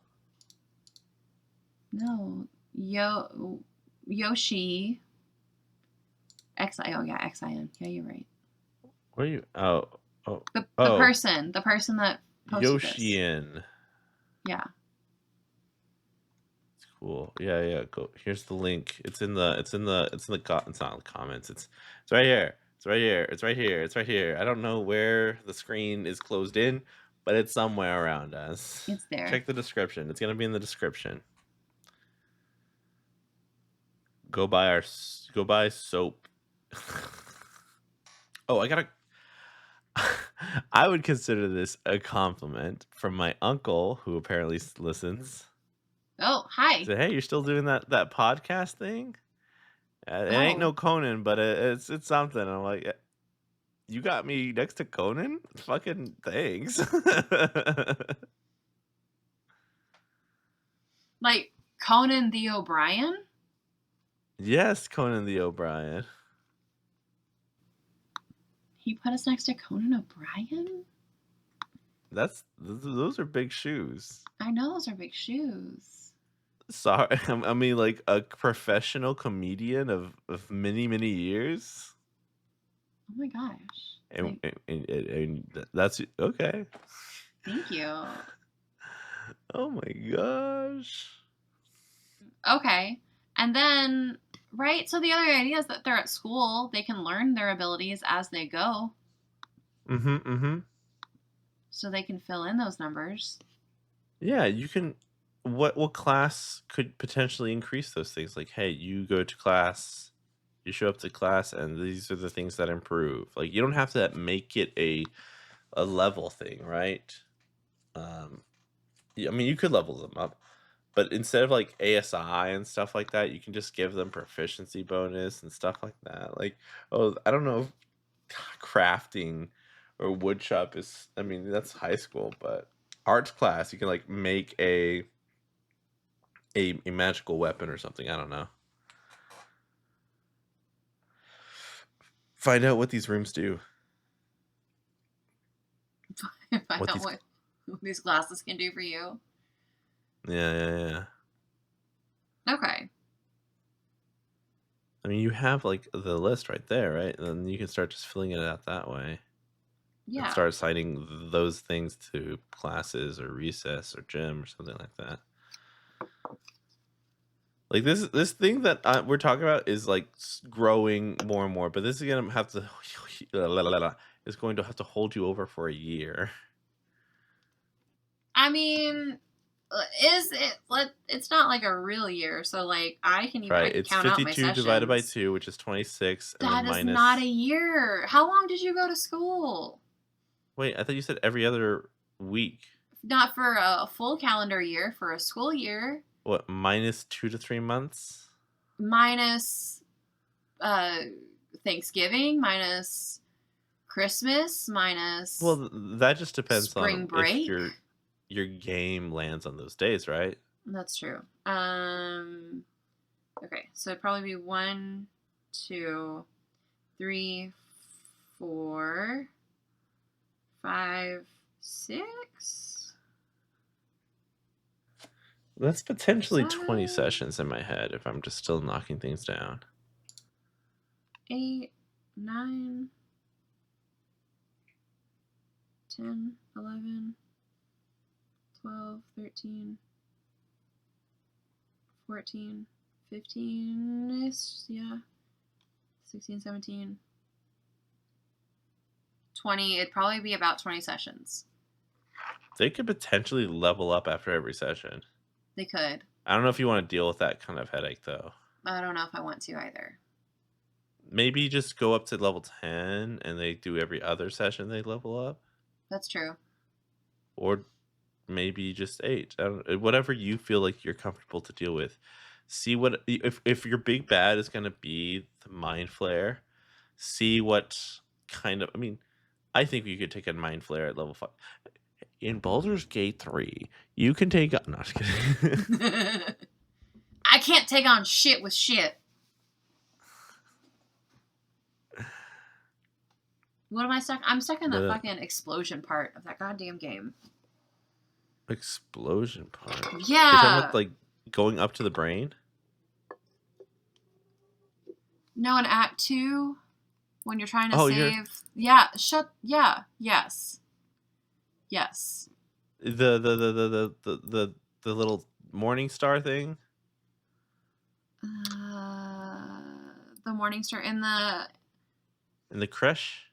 No. Yoshi XI. Oh yeah, XIN. Yeah, you're right. What are you? The person that posted Yoshian. This. Yeah. It's cool. Yeah. Go. Here's the link. It's in the. It's not in the comments. It's right here. It's right here. I don't know where the screen is closed in, but it's somewhere around us. It's there. Check the description. It's gonna be in the description. Go buy soap. Oh, I would consider this a compliment from my uncle, who apparently listens. Oh, hi. Said, hey, you're still doing that podcast thing? It ain't no Conan, but it's something. I'm like, you got me next to Conan? Fucking thanks. Like Conan the O'Brien? Yes, Conan the O'Brien. He put us next to Conan O'Brien? Those are big shoes. I know those are big shoes. Sorry, I mean, like a professional comedian of many years. Oh my gosh! And that's okay. Thank you. Oh my gosh. Okay, and then right. So the other idea is that they're at school; they can learn their abilities as they go. So they can fill in those numbers. Yeah, you can. What class could potentially increase those things? Like, hey, you go to class, you show up to class, and these are the things that improve. Like, you don't have to make it a level thing, right? I mean, you could level them up, but instead of like ASI and stuff like that, you can just give them proficiency bonus and stuff like that. Like, oh, I don't know, crafting or woodshop is. I mean, that's high school, but arts class, you can like make a magical weapon or something. I don't know. Find out what these rooms do. Find out what these classes can do for you. Yeah. Okay. I mean, you have like the list right there, right? And then you can start just filling it out that way. Yeah. And start assigning those things to classes or recess or gym or something like that. Like this thing that we're talking about is like growing more and more, but this is gonna have to is going to have to hold you over for a year. I mean, is it? It's not like a real year, so like I can Right, it's count out my 52 divided by sessions. 2, which is 26, and then That is not a minus. year. How long did you go to school? Wait, I thought you said every other week. Not for a full calendar year, for a school year. What, minus 2 to 3 months? Minus uh, Thanksgiving, minus Christmas, minus Well, that just depends spring on if break. your game lands on those days, right? That's true. Okay, so it'd probably be 1, 2, 3, 4, 5, 6. That's potentially 20 7, sessions in my head if I'm just still knocking things down. 8, 9, 10, 11, 12, 13, 14, 15, yeah, 16, 17, 20. It'd probably be about 20 sessions. They could potentially level up after every session. They could. I don't know if you want to deal with that kind of headache, though. I don't know if I want to either. Maybe just go up to level 10 and they do every other session they level up. That's true. Or maybe just 8. Whatever you feel like you're comfortable to deal with. See what if your big bad is going to be the mind flare. See what kind of. I mean, I think you could take a mind flare at level 5. In Baldur's Gate 3, you can take. No, just kidding. I can't take on shit with shit. What am I stuck? I'm stuck in the fucking explosion part of that goddamn game. Explosion part? Yeah. You're talking about, like, going up to the brain? No, in Act 2, when you're trying to save. Yeah, yeah, yes. Yes. The little morning star thing? The morning star in the creche?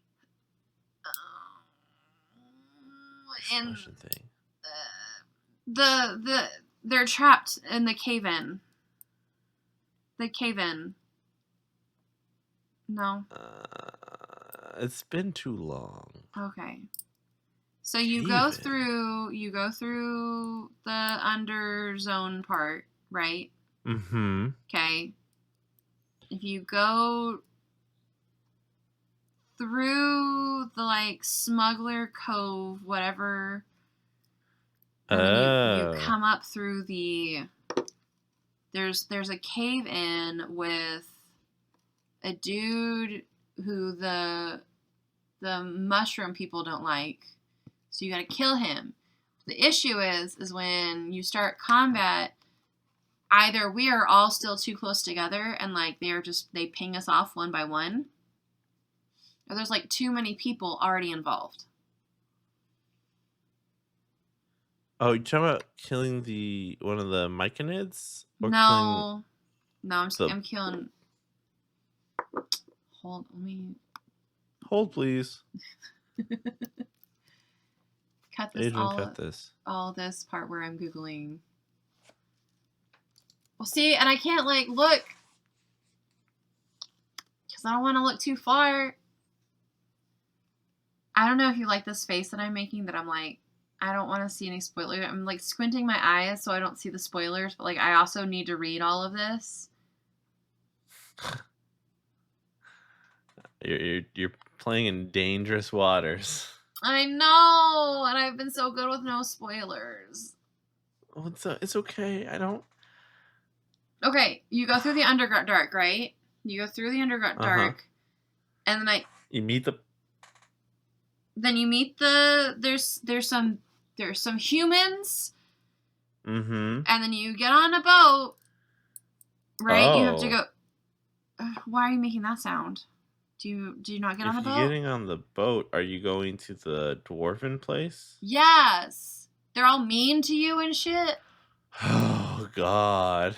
Explosion thing. They're trapped in the cave-in. The cave-in. No. It's been too long. Okay. So you go through the under zone part, right? Mm-hmm. Okay. If you go through the like Smuggler Cove, whatever, and then you come up through the there's a cave in with a dude who the mushroom people don't like. So you gotta kill him. The issue is when you start combat, either we are all still too close together and like they ping us off one by one, or there's like too many people already involved. Oh, you're talking about killing one of the myconids? Or no, I'm killing. Hold, please. Cut this. Adrian, cut this. All this part where I'm Googling. Well, see, and I can't like look because I don't want to look too far. I don't know if you like this face that I'm making, that I'm like, I don't want to see any spoilers. I'm like squinting my eyes so I don't see the spoilers, but like I also need to read all of this. You're playing in dangerous waters. I know, and I've been so good with no spoilers. Oh, it's okay. I don't. Okay, you go through the Underground Dark, right? You go through the Underground Dark, and then you meet the. Then you meet there's some humans. Mm-hmm. And then you get on a boat, right? Oh. You have to go. Why are you making that sound? Do you not get on the boat? If you're getting on the boat, are you going to the dwarven place? Yes. They're all mean to you and shit. Oh, God.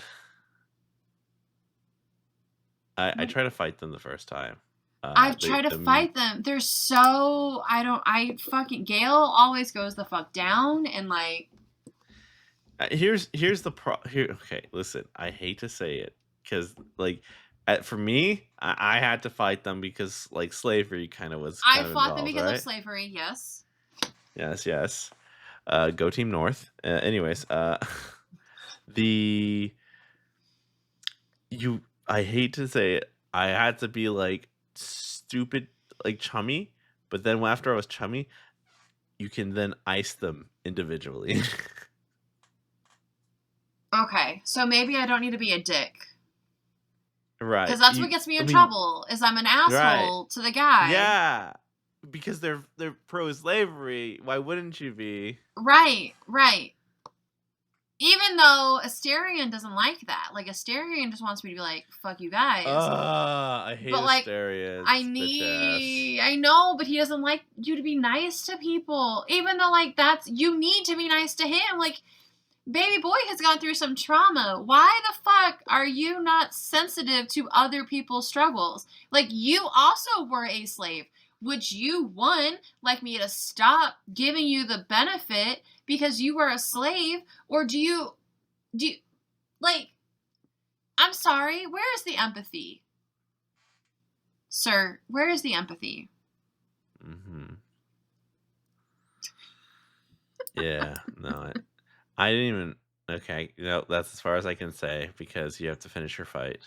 I try to fight them the first time. I've tried to fight them. They're so... Gale always goes the fuck down, and, like... Here's the here. Okay, listen. I hate to say it because like for me, I had to fight them because like slavery was I kind of fought them involved, because of right? slavery, yes. Yes, yes. Go Team North. Anyways, the you. I hate to say it. I had to be like stupid, like chummy. But then after I was chummy, you can then ice them individually. Okay, so maybe I don't need to be a dick. Right. Because that's what gets me I in mean, trouble, is I'm an right. asshole to the guy. Yeah. Because they're pro-slavery. Why wouldn't you be? Right, right. Even though Asterion doesn't like that. Like, Asterion just wants me to be like, fuck you guys. I hate But, like, Asterians, bitch ass. I know, but he doesn't like you to be nice to people. Even though, like, you need to be nice to him. Like, baby boy has gone through some trauma. Why the fuck are you not sensitive to other people's struggles? Like, you also were a slave. Would you, one, like me to stop giving you the benefit because you were a slave? Or do you, like, I'm sorry, where is the empathy? Sir, where is the empathy? Mm-hmm. Yeah, no, I didn't even. Okay, that's as far as I can say because you have to finish your fight.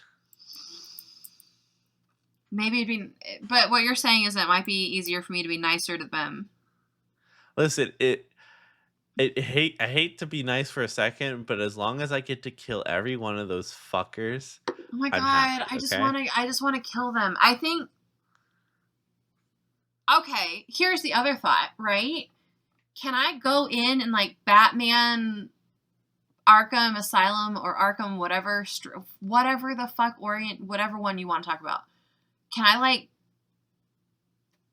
Maybe it'd be, but what you're saying is that it might be easier for me to be nicer to them. Listen, I hate to be nice for a second, but as long as I get to kill every one of those fuckers, Oh my I'm god, happy. Okay. I just want to kill them. I think, okay, here's the other thought, right? Can I go in and like Batman Arkham Asylum or Arkham whatever the fuck whatever one you want to talk about. Can I like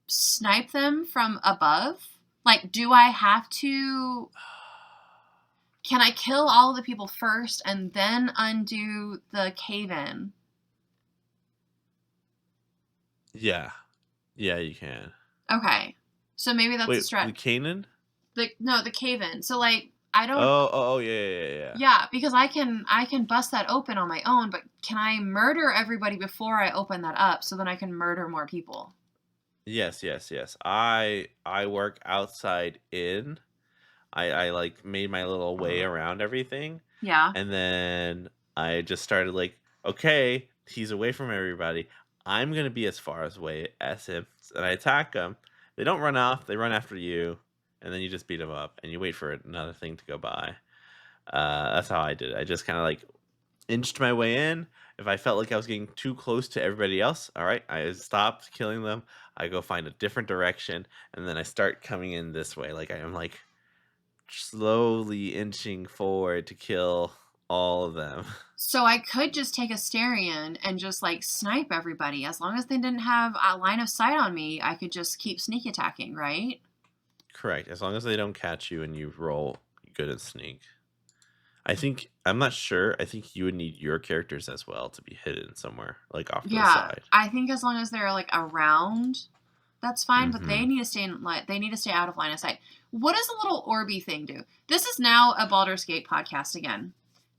snipe them from above? Like, do I have to? Can I kill all the people first and then undo the cave-in? Yeah, yeah, you can. Okay, so maybe that's a Wait, the stretch. Canaan? The cave-in. So like, I don't. Oh, yeah, yeah, yeah. Yeah, because I can bust that open on my own, but can I murder everybody before I open that up so then I can murder more people? Yes, yes, yes. I work outside in. I like made my little way around everything, Yeah. and then I just started like, okay, he's away from everybody. I'm gonna be as far away as him, and I attack them. They don't run off; they run after you, and then you just beat them up, and you wait for another thing to go by. That's how I did it. I just kind of like inched my way in. If I felt like I was getting too close to everybody else, all right, I stopped killing them. I go find a different direction, and then I start coming in this way. Like I am like slowly inching forward to kill all of them. So I could just take Asterion and just like snipe everybody. As long as they didn't have a line of sight on me, I could just keep sneak attacking, right? Correct. As long as they don't catch you and you roll good and sneak. I'm not sure. I think you would need your characters as well to be hidden somewhere, like off to the Yeah, side. I think as long as they're like around, that's fine. But Mm-hmm. they need to stay in they need to stay out of line of sight. What does a little Orby thing do? This is now a Baldur's Gate podcast again.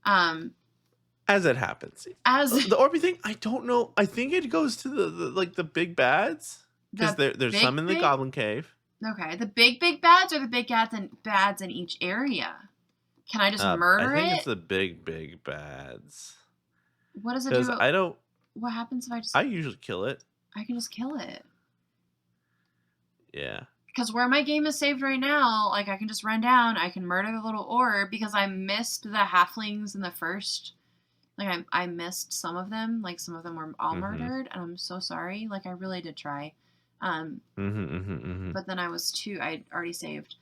As it happens, As the Orby thing, I don't know. I think it goes to the like the big bads because the there's some in the Goblin Cave. Okay, the big bads or the big bads in each area. Can I just I murder think it? it's the big bads. What does it Because do? I don't. What happens if I usually kill it. I can just kill it. Yeah. Because where my game is saved right now, like I can just run down, I can murder the little orb because I missed the halflings in the first. Like I missed some of them. Like some of them were all murdered, and I'm so sorry. Like I really did try. But then I'd already saved.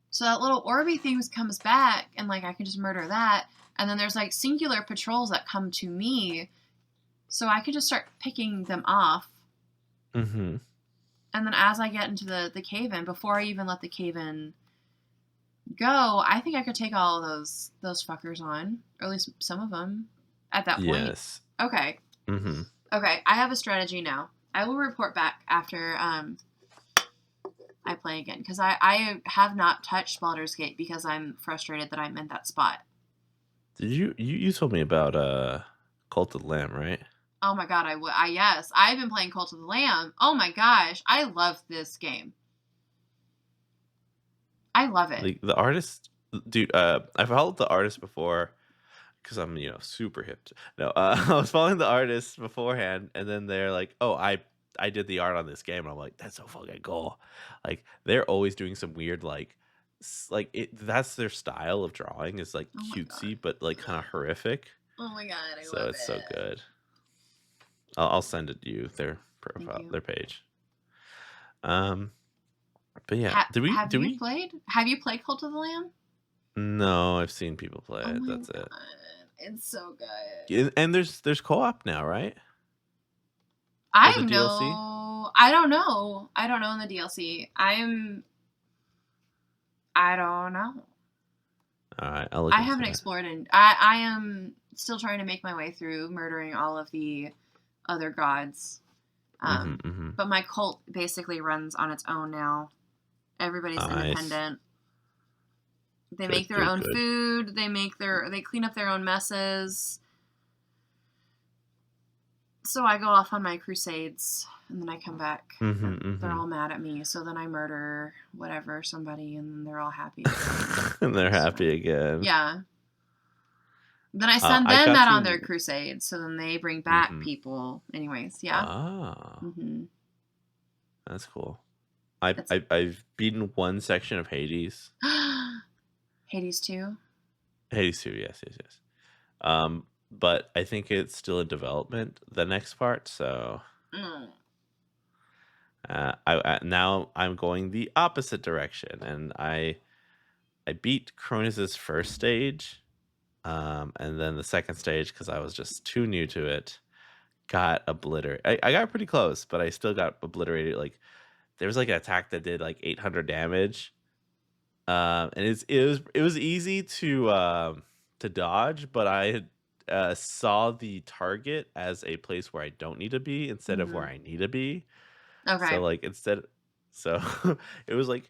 So that little Orby thing comes back, and like I can just murder that. And then there's like singular patrols that come to me, so I could just start picking them off. Mm-hmm. And then as I get into the cave-in, before I even let the cave-in go, I think I could take all of those fuckers on, or at least some of them, at that point. Yes. Okay. Mm-hmm. Okay, I have a strategy now. I will report back after I play again. Because I have not touched Baldur's Gate because I'm frustrated that I'm in that spot. Did you told me about Cult of the Lamb, right? Oh my god, yes. I've been playing Cult of the Lamb. Oh my gosh. I love this game. I love it. Like the artist, dude. I followed the artist before because I'm super hip. No, I was following the artist beforehand, and then they're like, "Oh, I did the art on this game," and I'm like, "That's so fucking cool!" Like they're always doing some weird like it. That's their style of drawing is like Oh my god. cutesy, but like kind of horrific. Oh my god, I So love it's so it. good. I'll send it to you. Their Thank profile, you. their page. Um, but yeah, Have do you we? played? Have you played Cult of the Lamb? No, I've seen people play Oh it. my That's it. god. It's so good. And there's co-op now, right? I With the have DLC? no. I don't know. I don't know in the DLC. I don't know. All right, I'll look I into haven't that. explored, and I am still trying to make my way through murdering all of the other gods. Mm-hmm. But my cult basically runs on its own now. Everybody's Nice. independent. They Good, make their good, own good. food. They clean up their own messes. So I go off on my crusades, and then I come back, Mm-hmm, and they're mm-hmm. all mad at me. So then I murder somebody, and then they're all happy. And they're So happy again. yeah. Then I send I them got out on their to. crusades, so then they bring back Mm-hmm. people. Anyways, yeah. Ah, Mm-hmm. that's cool. I've, It's I've I've beaten one section of Hades. Hades 2. Hades 2, yes, yes, yes. But I think it's still in development, the next part. So Mm. now I'm going the opposite direction, and I beat Cronus's first stage, and then the second stage because I was just too new to it. Got obliterated. I got pretty close, but I still got obliterated. Like there was like an attack that did like 800 damage, and it was easy to dodge, but I had saw the target as a place where I don't need to be instead of where Mm-hmm. I need to be. So Okay. like instead, so it was like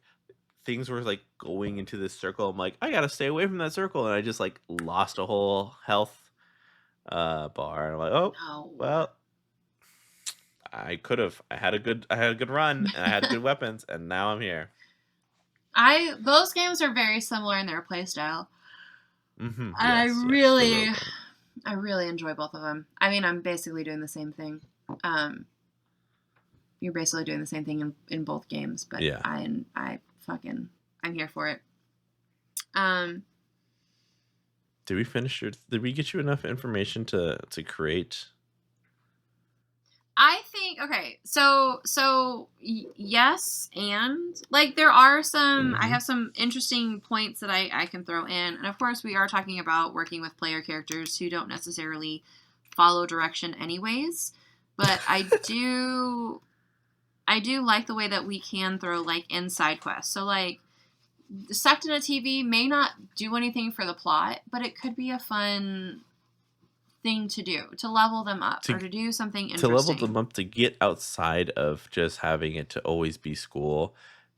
things were like going into this circle. I'm like, I gotta stay away from that circle, and I just like lost a whole health bar. I'm like, oh No. well, I could have. I had a good run, and I had good weapons, and now I'm here. Those games are very similar in their playstyle. I Yes, yes, they're real really good. I really enjoy both of them. I mean, I'm basically doing the same thing. Um, you're basically doing the same thing in both games, but Yeah. I'm here for it. Um, Did we get you enough information to create? I think okay, so yes, and like there are some. I Mm-hmm. have some interesting points that I can throw in, and of course we are talking about working with player characters who don't necessarily follow direction anyways. But I do like the way that we can throw like inside quests. So like sucked in a TV may not do anything for the plot, but it could be a fun thing to do to level them up to or to do something to level interesting. them up to get outside of just having it to always be school,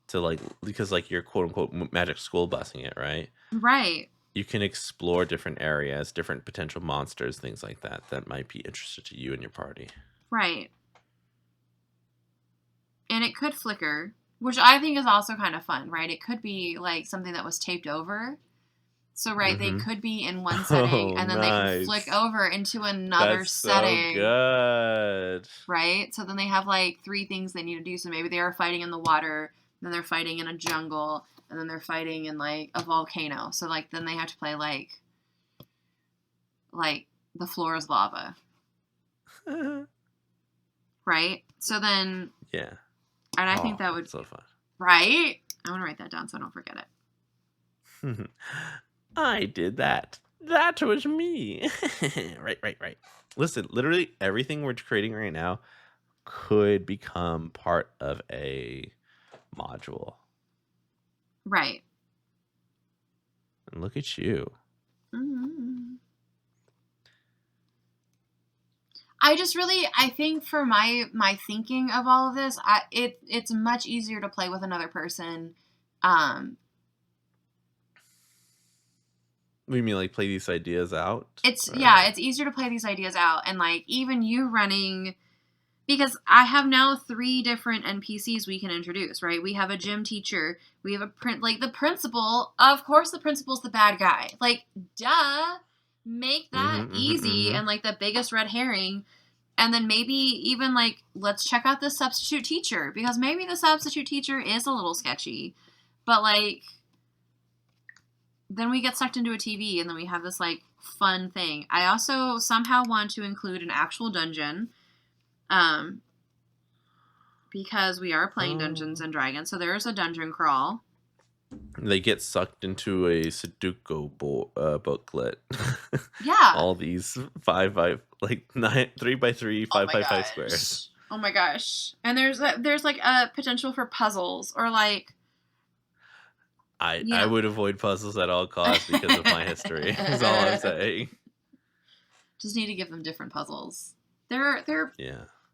to like because like you're quote unquote magic school busing it, right? Right. You can explore different areas, different potential monsters, things like that that might be interested to you and your party. Right. And it could flicker, which I think is also kind of fun, right? It could be like something that was taped over. So, right, they Mm-hmm. could be in one setting Oh, and then they could flick nice. over into another That's so setting, good. right? So then they have like three things they need to do. So maybe they are fighting in the water, then they're fighting in a jungle, and then they're fighting in like a volcano. So like then they have to play like the floor is lava, right? So then, Yeah. and I Oh, think that would, so fun. right? I want to write that down so I don't forget it. I did that. That was me. Right. Listen, literally everything we're creating right now could become part of a module. Right. And look at you. Mm-hmm. I think for my thinking of all of this, it's much easier to play with another person. We mean like play these ideas out? It's easier to play these ideas out, and like even you running, because I have now 3 different NPCs we can introduce, right? We have a gym teacher, we have like the principal. Of course, the principal's the bad guy. Like, duh, make that easy and like the biggest red herring. And then maybe even like, let's check out the substitute teacher, because maybe the substitute teacher is a little sketchy, but like, then we get sucked into a TV and then we have this like fun thing. I also somehow want to include an actual dungeon, because we are playing Dungeons and Dragons. So there's a dungeon crawl. They get sucked into a Sudoku booklet. Yeah. All these 5 by like 9 3 by 3 5 by 5 squares. Oh my gosh! And there's like a potential for puzzles, or like. I would avoid puzzles at all costs because of my history. Is all I'm saying. Just need to give them different puzzles. They're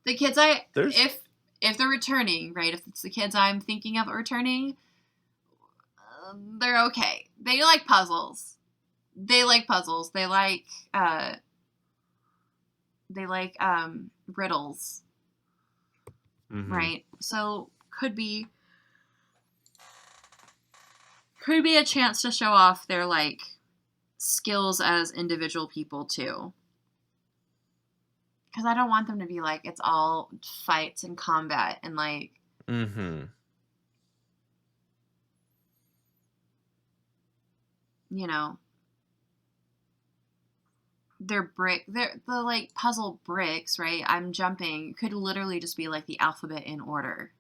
the kids if they're returning, right? If it's the kids I'm thinking of returning, they're okay. They like puzzles. They like riddles. Right? So could be a chance to show off their like skills as individual people too. Because I don't want them to be like, it's all fights and combat and like. You know, they're the like puzzle bricks, right? I'm jumping could literally just be like the alphabet in order.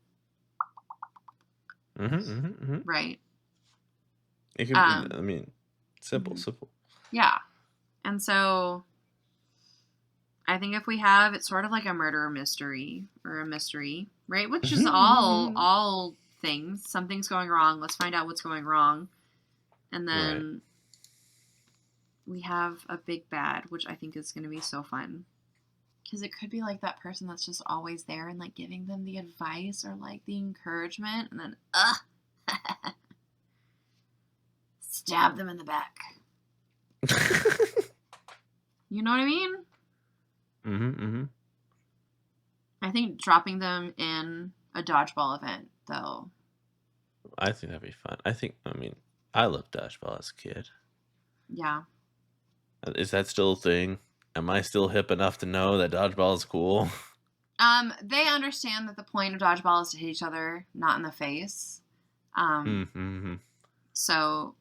Right. It could be, I mean, simple. Yeah. And so I think if we have, it's sort of like a murder mystery, right? Which is all things. Something's going wrong. Let's find out what's going wrong. And then we have a big bad, which I think is going to be so fun. Because it could be like that person that's just always there and like giving them the advice or like the encouragement. And then, stab them in the back. You know what I mean? I think dropping them in a dodgeball event, though. I think that'd be fun. I loved dodgeball as a kid. Yeah. Is that still a thing? Am I still hip enough to know that dodgeball is cool? They understand that the point of dodgeball is to hit each other, not in the face. So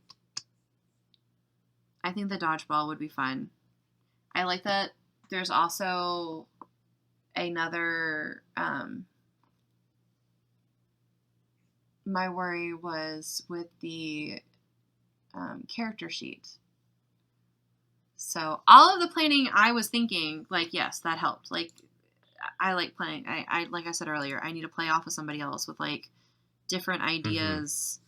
I think the dodgeball would be fun. I like that there's also another, my worry was with the character sheet. So all of the planning, I was thinking, like, yes, that helped. Like, I like playing. I like I said earlier, I need to play off with somebody else with like different ideas,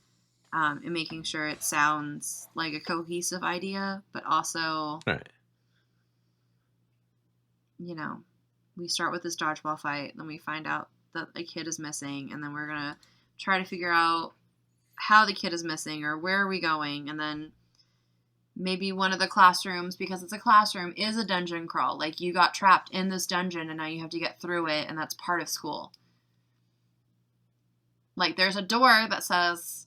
and making sure it sounds like a cohesive idea, but also, you know, we start with this dodgeball fight, then we find out that a kid is missing, and then we're gonna try to figure out how the kid is missing or where are we going, and then maybe one of the classrooms, because it's a classroom, is a dungeon crawl. Like, you got trapped in this dungeon and now you have to get through it, and that's part of school. Like, there's a door that says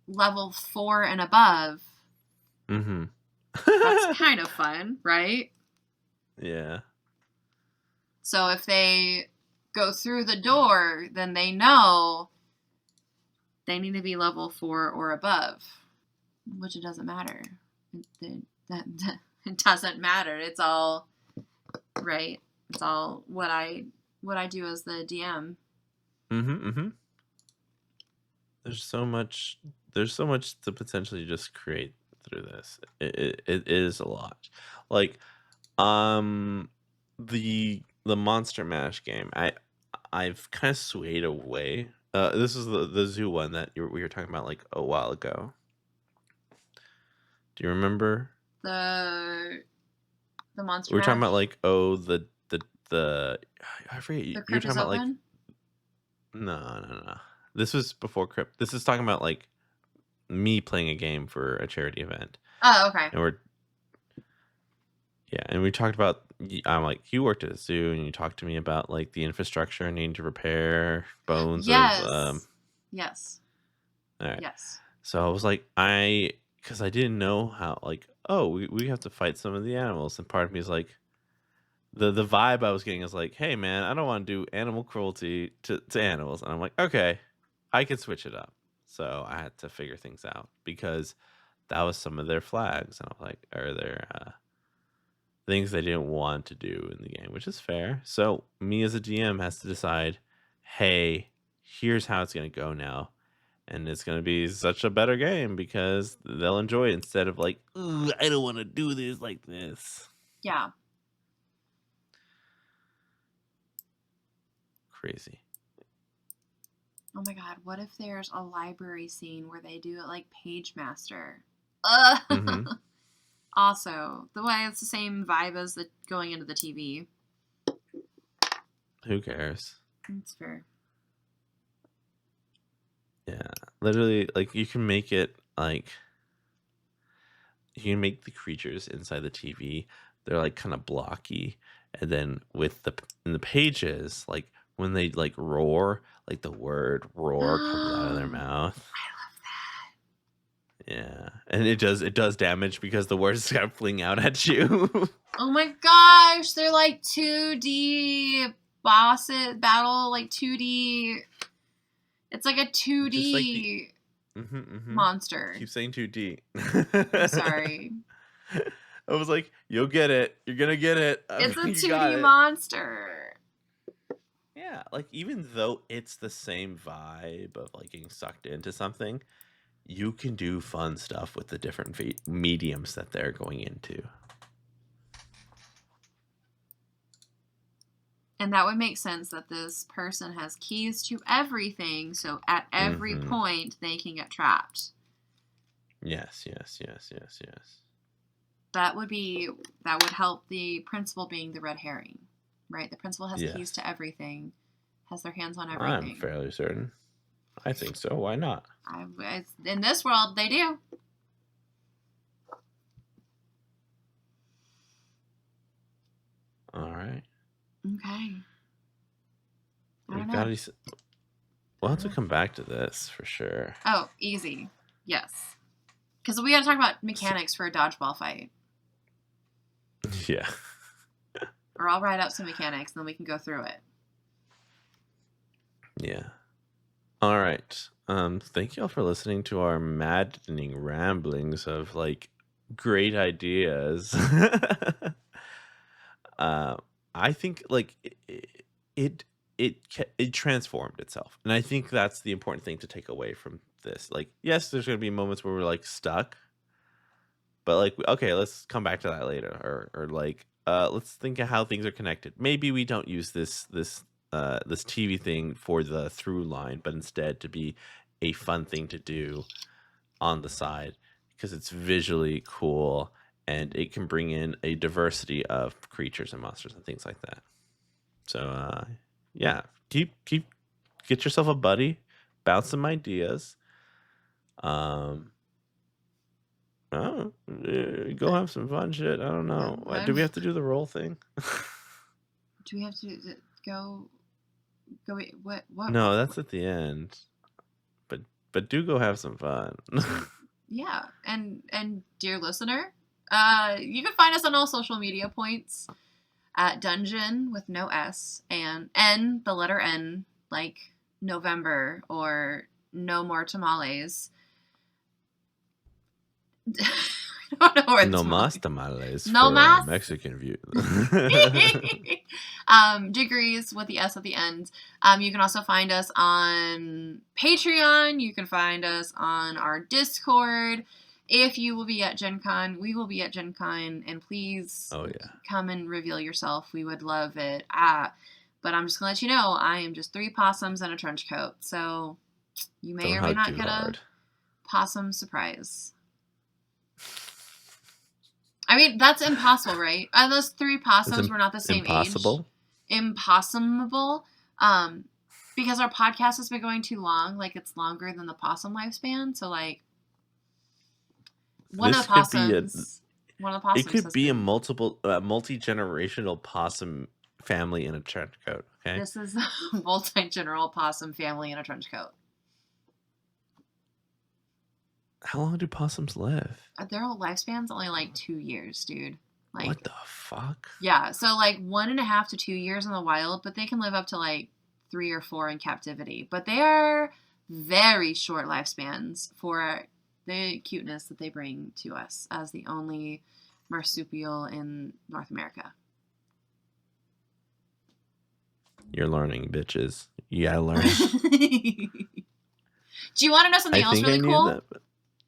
level 4 and above. That's kind of fun, right? Yeah. So if they go through the door, then they know they need to be level 4 or above, which it doesn't matter. It doesn't matter. It's all right. It's all what I do as the DM. There's so much to potentially just create through this. It is a lot. Like, the Monster Mash game, I've kind of swayed away. This is the zoo one that we were talking about like a while ago. Do you remember The Monster we were talking Mash? about like, the I forget. The You're crypt is talking about like open? no. This was before crypt. This is talking about like me playing a game for a charity event, Oh, okay. and we talked about. I'm like, you worked at a zoo, and you talked to me about like the infrastructure needing to repair bones of. Yes. All right. Yes. So I was like, because I didn't know how. Like, oh, we have to fight some of the animals, and part of me is like, the vibe I was getting is like, hey man, I don't want to do animal cruelty to animals, and I'm like, okay, I can switch it up. So I had to figure things out because that was some of their flags, and I'm like, or their things they didn't want to do in the game, which is fair. So me as a DM has to decide, hey, here's how it's gonna go now. And it's gonna be such a better game because they'll enjoy it instead of like, "Ugh, I don't want to do this like this." Yeah. Crazy. Oh my god, what if there's a library scene where they do it like Page Master? Mm-hmm. Also, the way it's the same vibe as the going into the TV. Who cares? That's fair. Yeah, literally, like you can make it like you can make the creatures inside the TV. They're like kind of blocky, and then with in the pages, like when they like roar, like the word roar comes out of their mouth. I love that. Yeah, and it does damage because the words kind of fling out at you. Oh my gosh, they're like 2D bosses battle, like 2D. It's like a 2D Just like the monster. Keep saying 2D. I'm sorry. I was like, you'll get it. You're gonna get it. It's a You 2D monster. Yeah, like even though it's the same vibe of like getting sucked into something, you can do fun stuff with the different mediums that they're going into. And that would make sense that this person has keys to everything, so at every point they can get trapped. Yes. That would help the principal being the red herring, right? The principal has keys to everything, has their hands on everything. I'm fairly certain. I think so. Why not? In this world, they do. All right. Okay. We'll have to come back to this for sure. Oh, easy. Yes. Because we got to talk about mechanics for a dodgeball fight. Yeah. Or I'll write up some mechanics and then we can go through it. Yeah. All right. Thank you all for listening to our maddening ramblings of like great ideas. I think like it transformed itself, and I think that's the important thing to take away from this. Like, yes, there's gonna be moments where we're like stuck, but like, okay, let's come back to that later, or like, let's think of how things are connected. Maybe we don't use this TV thing for the through line, but instead to be a fun thing to do on the side because it's visually cool and it can bring in a diversity of creatures and monsters and things like that. So yeah, get yourself a buddy, bounce some ideas. Go have some fun shit. I don't know. Do we have to do the roll thing? Do we have to go? What? No, that's at the end. But do go have some fun. Yeah, and dear listener, you can find us on all social media points at Dungeon with no S and N, the letter N, like November or No More Tamales. I don't know where no más tamales no for más Mexican view. Degrees with the S at the end. You can also find us on Patreon. You can find us on our Discord. If you will be at GenCon, we will be at GenCon, and please come and reveal yourself. We would love it. But I'm just gonna let you know, I am just 3 possums and a trench coat, so you may or may not get a possum surprise. I mean, that's impossible, right? Those 3 possums were not the same age. impossumable. Because our podcast has been going too long. Like, it's longer than the possum lifespan. So, like, one of the possums it could has be a been... multi-generational possum family in a trench coat. Okay. This is a multi-general possum family in a trench coat. How long do possums live? Their whole lifespan's only like 2 years, dude. Like, what the fuck? Yeah, so like 1.5 to 2 years in the wild, but they can live up to like 3 or 4 in captivity. But they are very short lifespans for the cuteness that they bring to us as the only marsupial in North America. You're learning, bitches. You gotta learn. Do you want to know something else really cool? That,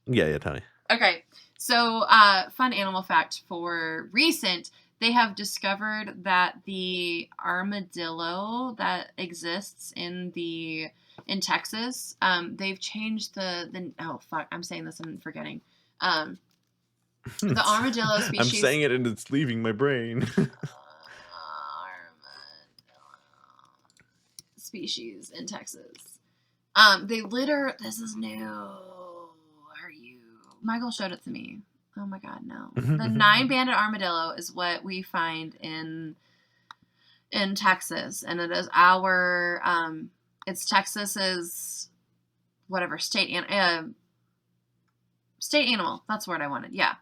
yeah, tell me. Okay, so fun animal fact for recent, they have discovered that the armadillo that exists in Texas, they've changed the oh fuck, I'm saying this and I'm forgetting. The armadillo species. I'm saying it and it's leaving my brain. Species in Texas. They litter. This is new. Are you? Michael showed it to me. Oh my god, no. The 9-banded armadillo is what we find in Texas, and it is our it's Texas's whatever state animal. That's the word I wanted. Yeah.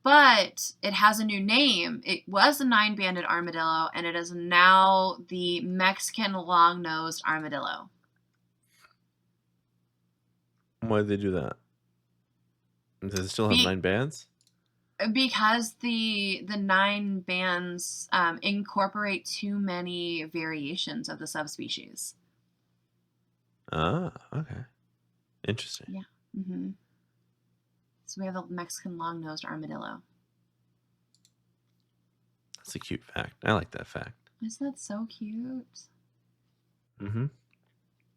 But it has a new name. It was a 9-banded armadillo, and it is now the Mexican long-nosed armadillo. Why did they do that? Does it still have 9 bands? Because the 9 bands incorporate too many variations of the subspecies. Ah, okay. Interesting. Yeah. Mm-hmm. So we have the Mexican long-nosed armadillo. That's a cute fact. I like that fact. Isn't that so cute? Mm-hmm.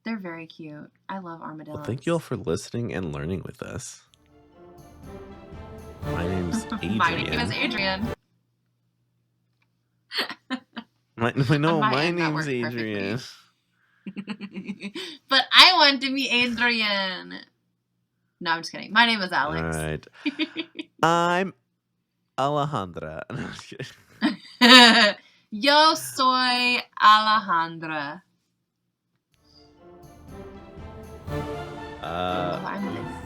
They're very cute. I love armadillos. Well, thank you all for listening and learning with us. My name's Adrian. My name is Adrian. my name's Adrian. But I want to be Adrian. No, I'm just kidding. My name is Alex. All right. I'm Alejandra. No, I'm just kidding. Yo soy Alejandra.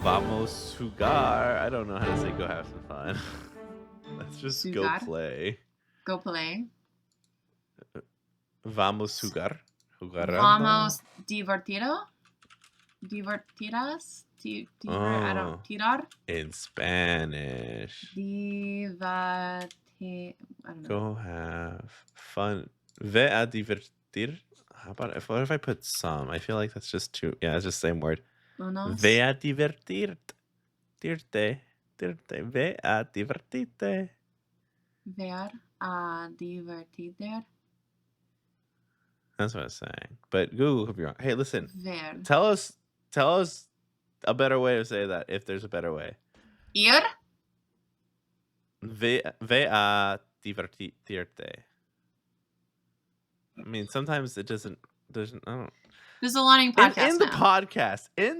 Vamos jugar. I don't know how to say go have some fun. Let's just Sugar? go play. Go play. Vamos jugar. Jugarando. Vamos divertido. Divertidas. I don't. Tirar. In Spanish. I don't know. Go have fun. Ve a divertir. How about what if I put some? I feel like that's just too. Yeah, it's just the same word. Unos. Ve a divertirte. Ve a divertirte. Ver a divertir. That's what I was saying. But Google could be wrong. Hey, listen. Ver. Tell us a better way to say that, if there's a better way. Ir. Ve a divertirte. I mean, sometimes it doesn't. I don't. This is a learning podcast. In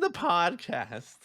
the podcast.